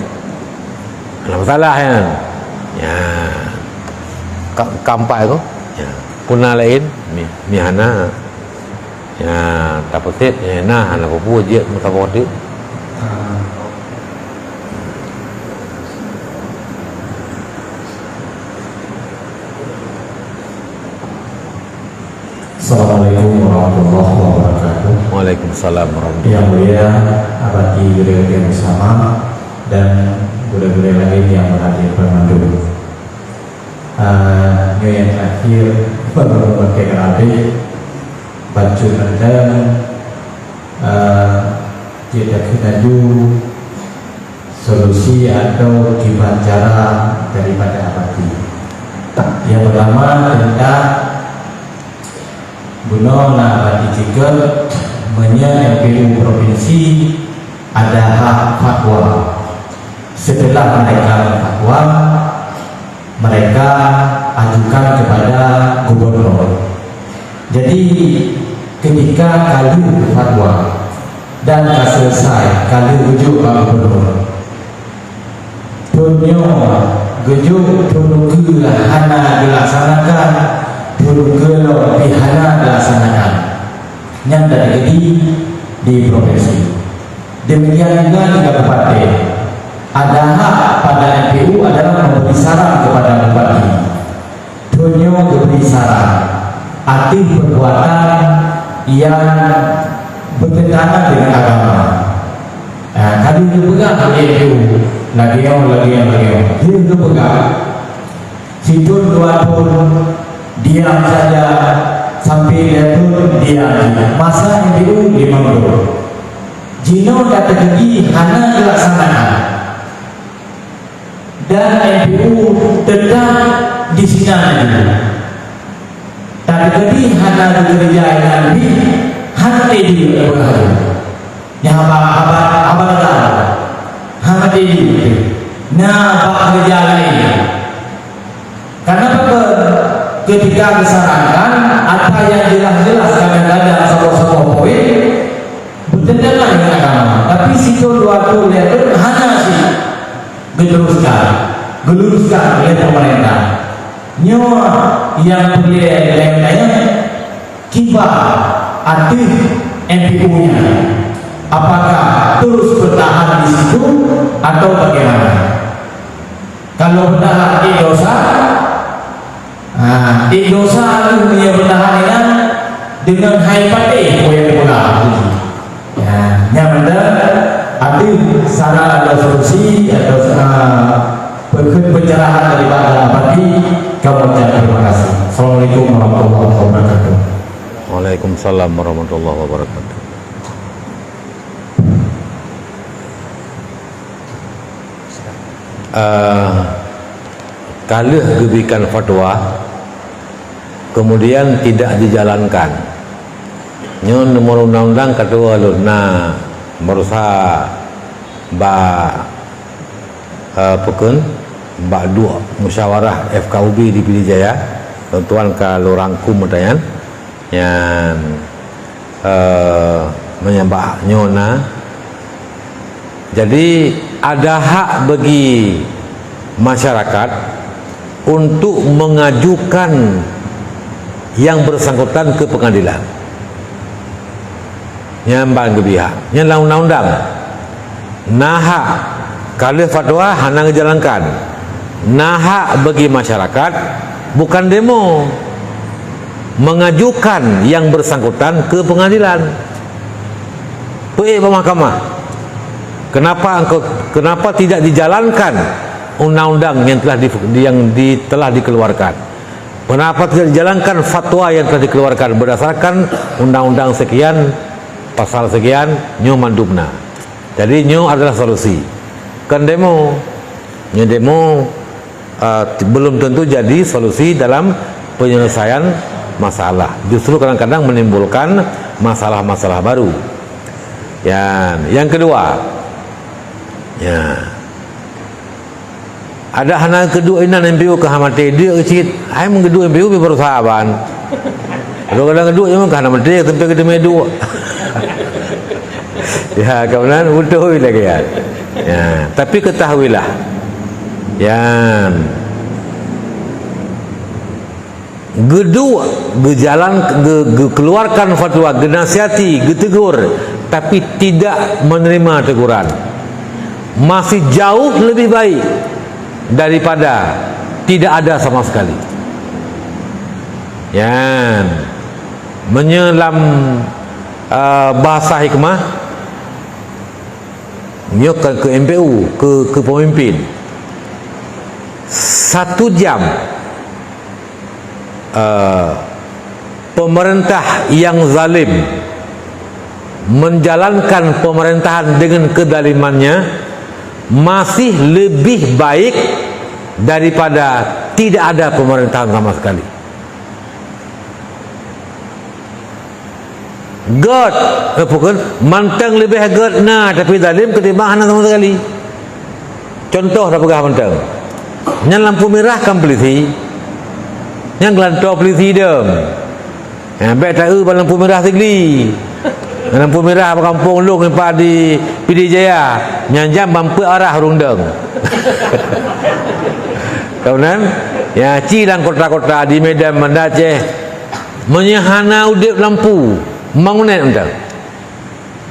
masalah ya kampai ko ya punah lain mi hana ya tapotet ya nah hana pupu je mutapotet. Assalamualaikum warahmatullahi wabarakatuh. Waalaikumsalam warahmatullahi Yang mulia abadi gede-gede bersama dan gede-gede lain yang berhadir pemandu. Yang terakhir berbagai kerabe baju dan tidak kenaju solusi atau gimana cara daripada abadi. Yang pertama tentang Buno na bagi juga MPU provinsi ada hak fatwa. Setelah mereka fatwa, mereka ajukan kepada gubernur. Jadi ketika kali fatwa dan selesai kali rujuk Pak Gubernur, punyo gejuk tunggu hana dilaksanakan. Gelo pihana dilaksanakan yang terjadi di provinsi. Demikian juga di kabupaten ada hak pada MPU adalah memberi saran kepada bupati. Tunyo memberi saran aktif perbuatan yang bertentangan dengan agama. Tadi juga MPU lagi dia juga pegang. Situ dua pun diam saja sampai dia pun diam. Masa MPU 50 Jino dah terjadi hanya dilaksanakan dan MPU tetap di sini. Tak terjadi hanya dikerjain nanti hanya di berhari. Yang apa hanya di nah apa kerja lain. Karena ketika disarankan apa yang jelas-jelas kadang-kadang sebuah poin bertentangan dengan agama, tapi situ dua tu lihat hanya sih geluruskan oleh pemerintah. Nyawa yang boleh lainnya kibar aktif MPU-nya, apakah terus bertahan di situ atau bagaimana? Kalau bertahan di dosa punya pertahanan dengan haipate yang dipegang. Yang benar ada saran atau solusi atau pencerahan daripada abadi. Kami terima kasih. Assalamualaikum warahmatullahi wabarakatuh. Waalaikumsalam warahmatullahi wabarakatuh. Kalau gebikan fatwa kemudian tidak dijalankan, nyon nomor undang-undang kedua luna merusak pekun dua musyawarah FKUB di Pidijaya tentuan kalau rangkum matayan yang menyembah nyona. Jadi ada hak bagi masyarakat untuk mengajukan yang bersangkutan ke pengadilan. Nyambang ke pihak, nyala undang-undang. Nah, kalau fatwa hanya dijalankan. Nah, bagi masyarakat bukan demo, mengajukan yang bersangkutan ke pengadilan, pergi ke mahkamah. Kenapa tidak dijalankan undang-undang yang telah dikeluarkan? Kenapa tidak dijalankan fatwa yang telah dikeluarkan berdasarkan undang-undang sekian, pasal sekian, nyu mandubna. Jadi nyu adalah solusi. Kan demo, nyu demo belum tentu jadi solusi dalam penyelesaian masalah. Justru kadang-kadang menimbulkan masalah-masalah baru. Yang kedua, ada hana kedua inan MPU ke hamate dia kecil. Hai menggedu MPU baru sahaban. Kalau kadang kedua memang ke hamate tempat kita medu. Ya, kawanan betul lagi ya. Tapi ketahuilah yang gedua berjalan keluarkan fatwa, genasihati, getegur, tapi tidak menerima teguran, masih jauh lebih baik daripada tidak ada sama sekali. Yang menyelam bahasa hikmah, nyok ke MPU, ke pemimpin 1 jam pemerintah yang zalim menjalankan pemerintahan dengan kedalimannya masih lebih baik daripada tidak ada pemerintahan sama sekali. God, bukan mantang lebih God tapi zalim ketimbang hana sama sekali. Contoh dah pegah mantang. Yang lampu merah kan polisi, yang gelantor polisi dem. Baik tak lampu merah segli. Lampu merah kampung long empat di PD Jaya, nyanjam bampu arah rundeng. Kawanan, ya cilang kota-kota di Medan Aceh menyahana udip lampu, mangunet entah.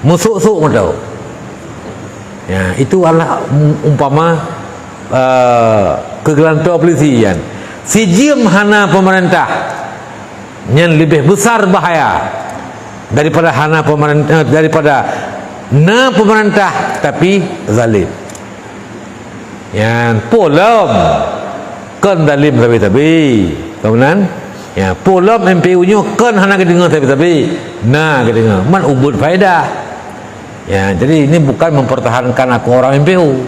Musuk-suk entah. Ya, itu adalah umpama kegelantor polisi kan. Si jim hana pemerintah yang lebih besar bahaya daripada hana pemerintah, daripada pemerintah tapi zalim. Yang polom kan zalim tapi kemudian ya polom MPU nya kan hana kedengar tapi kedengar man ubud faedah. Ya, jadi ini bukan mempertahankan aku orang MPU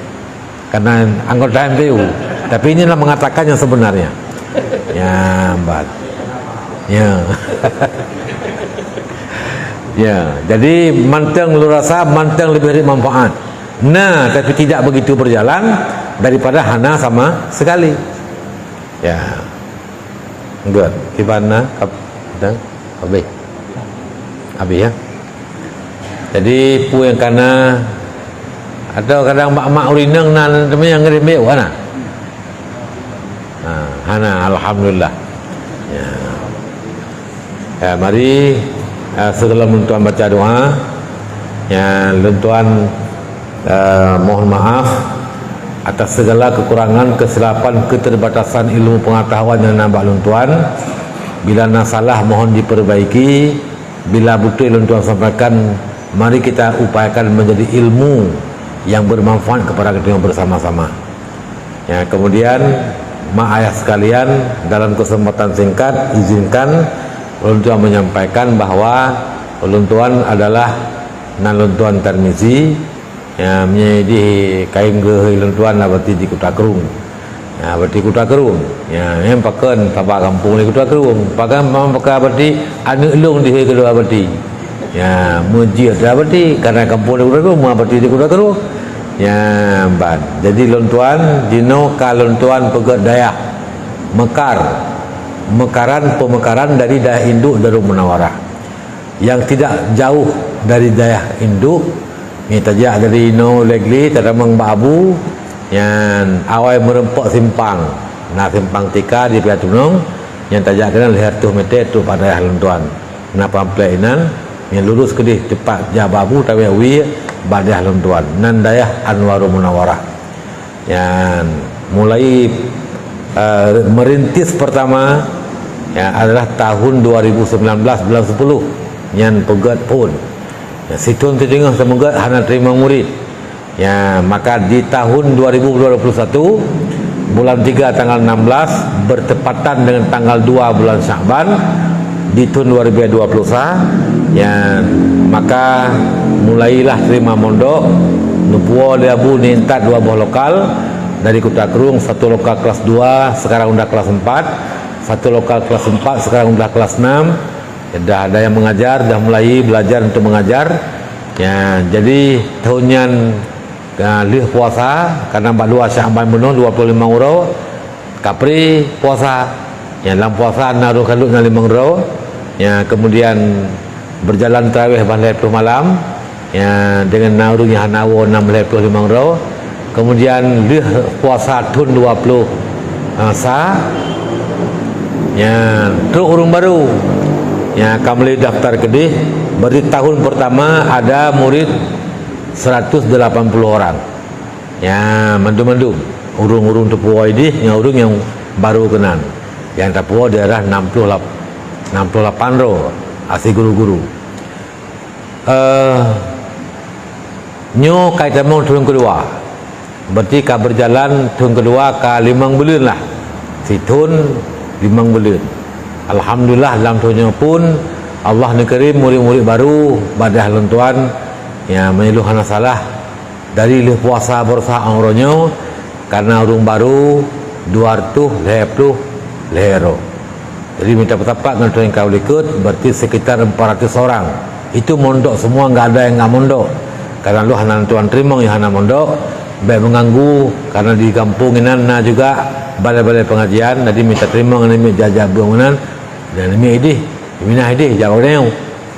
karena anggota MPU, tapi inilah mengatakan yang sebenarnya. Ya, mbak. Ya. Ya, jadi manteng lu rasa manteng lebih manfaat. Tapi tidak begitu berjalan daripada hana sama sekali. Ya. Good. Gimana? Habis. Habis ya. Jadi pu yang kana atau kadang mak-mak urineng nan temen yang ngerembek ana. Hana alhamdulillah. Ya, mari segala lentuan baca doa. Ya, lentuan mohon maaf atas segala kekurangan, kesilapan, keterbatasan ilmu pengetahuan yang nampak lentuan. Bila salah mohon diperbaiki. Bila betul lentuan sampaikan, mari kita upayakan menjadi ilmu yang bermanfaat kepada kita bersama-sama. Ya, kemudian mak ayah sekalian, dalam kesempatan singkat izinkan Luntuan menyampaikan bahwa Luntuan adalah Luntuan Tarmizi yang menjadi kain ge Luntuan berarti di Kota Kerung. Ya, berarti Kota Kerung. Ya, yang pakan tabak kampung di Kota Kerung. Pakan pakai berarti anu elong di kedua berarti. Ya, mujid dah berarti karena kampung di Kota Kerung berarti di Kota Kerung. Ya, ban. Jadi Luntuan dino ka Luntuan pegat Dayak pemekaran dari daerah induk Darul Munawarah yang tidak jauh dari daerah induk ni tajak dari no legli tadamang babu yang awal merempok simpang simpang tika di pihak tunong yang tajak kena lihat tu meter tu pada daerah Luntuan kenapa plainan yang lurus ke di tepat jababu tawi pada Luntuan nan daerah Anwarul Munawarah yang mulai merintis pertama ya, adalah tahun 2019 bulan 10 yang pegat pun ya, situn tengah semoga hana terima murid ya. Maka di tahun 2021 bulan 3 tanggal 16 bertepatan dengan tanggal 2 bulan Sya'ban di tahun 2020 ya, maka mulailah terima mondok nubuah leabu nintat 2 buah lokal dari Kota Kerung, 1 lokal kelas 2 sekarang udah kelas 4, 1 lokal kelas 4 sekarang udah kelas 6 ya, dah ada yang mengajar, dah mulai belajar untuk mengajar ya. Jadi tahunnya lih puasa karena 42 Sya'ban penuh 25 euro kapri puasa ya, dalam puasa naruh kalut na 5 euro ya, kemudian berjalan tarawih balik malam ya, dengan naruhnya hanawo 65 euro, kemudian lih puasa tahun 20 sa ya, terus urung baru ya, kami daftar kedih berarti tahun pertama ada murid 180 orang ya, mandu-mandu urung-urung Tepua ini yang urung yang baru kenan yang Tepua daerah 68 ro asli guru-guru nyo kaitan mau tahun kedua berarti ka berjalan tahun kedua ka 5 bulan lah situn 5 bulan. Alhamdulillah dalam tahunnya pun Allah negeri murid-murid baru badah lentuan ya, menyeluh hana salah dari lih puasa berusaha angronyo karena urung baru 250 lero. Jadi minta bertapak dengan tuan kau ikut berarti sekitar 400 orang. Itu mondok semua, enggak ada yang enggak mondok. Karena lu hana tuan terima yang hana mondok, baik mengganggu karena di kampung ini juga balai-balai pengajian, jadi minta terima dengan ini jajah bangunan dan ini minah ini jauh dia.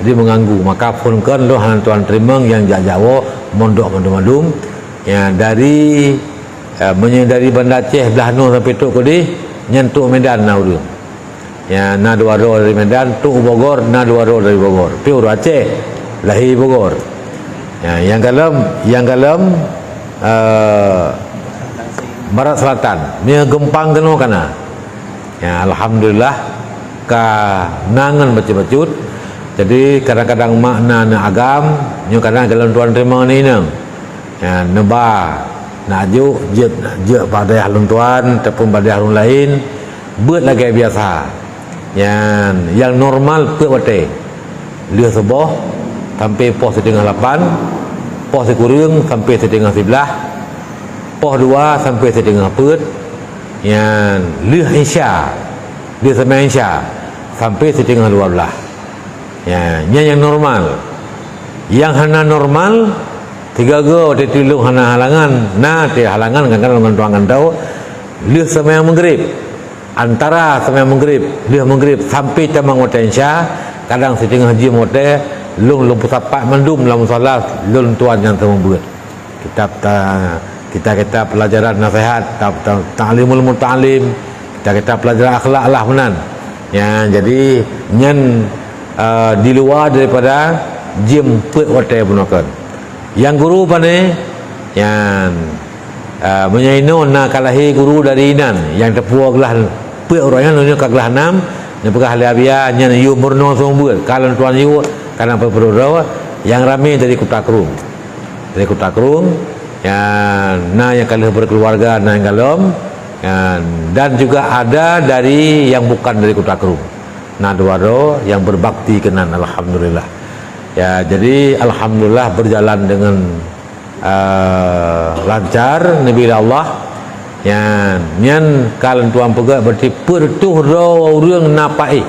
Jadi mengganggu, maka phone-kan lo hana tuan terima yang jawa mondok mandum-mandum ya, dari dari Banda Aceh belah no sampai tok kodi nyentuh Medan na urang ya, na 2 ro dari Medan tu Bogor, na 2 ro dari Bogor pi uru Aceh lahi Bogor ya, yang kalem barat selatan ni gempang keno kana ya. Alhamdulillah ka nangan baca-bacut. Jadi kadang-kadang makna na agam nyo kadang kalau tuan terima ni nang ya, neba nak aju je pada halun tuan ataupun pada halun lain buat lagi biasa yang normal buat wate lihat seboh sampai pos 7.8 pos kurung sampai 7.11 pos 2 sampai 7.4 yang lihat Isya lihat sama Isya sampai 7.12 ya, yang normal. Yang hana normal 3 go di tilung hana halangan. Nah, ti halangan kan dengan tuangan tahu. Lihat sembahyang maghrib. Antara sembahyang maghrib, lihat maghrib sampai tamang waktu Isya, kadang setengah jam waktu lung pusapak mandum dalam solat lung tuan yang semua buat. Kita pelajaran nasihat, ta'limul muta'alim, kita pelajaran akhlak lah menan. Ya, jadi nyen di luar daripada jemput waktu punakan. Yang guru pane yang menyaino nak kalahi guru dari inan yang tepua gelah pe orangnya nunya ka gelah 6 ne pegah labia nya yu murno sombut kalau tuan yu kana perpro yang ramai dari Kota Kerung. Dari Kota Kerung yang kali berkeluarga yang galom dan juga ada dari yang bukan dari Kota Kerung. Nadwaro yang berbakti kenan. Alhamdulillah ya, jadi alhamdulillah berjalan dengan lancar nabi Allah ya. Nyan kalian tuan pegak berarti pertuh ro urang napai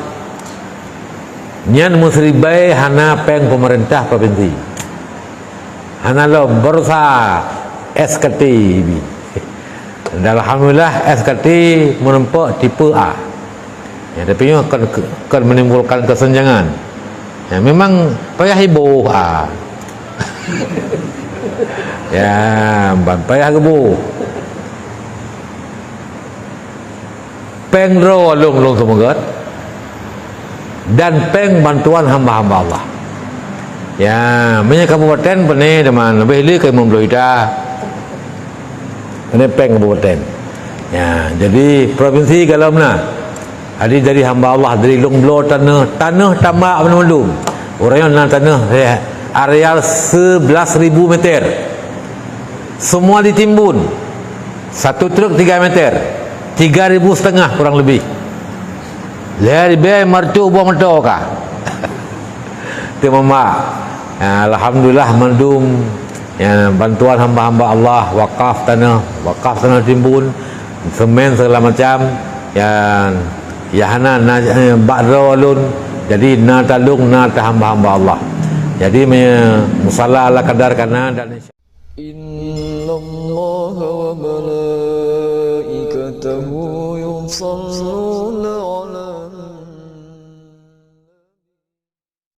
nyan musribai hana peng pemerintah provinsi hana lo berusaha SKT dan alhamdulillah SKT menempuh tipe A ya, tapi akan menimbulkan kesenjangan ya, memang payah heboh ya, payah heboh peng ro long semoga dan peng bantuan hamba-hamba Allah ya. Banyak kabupaten pene teman lebih li ke membloida ini peng kabupaten Ya, jadi provinsi kalau mana? Hari dari hamba Allah dari long blow tanah tambak mana-mana. Orang yang tanah areal 11,000 meter. Semua ditimbun. Satu truk 3 meter. 3,500 kurang lebih. Lihat biar mercu buang mercu kah? Itu mama. Alhamdulillah mendung bantuan hamba-hamba Allah, wakaf tanah timbun, semen segala macam yang hana ba'dra walun, jadi na talung na hamba-hamba Allah. Jadi musalla ala kadar kana dan innallaha wa malaikatahu yusalluna ala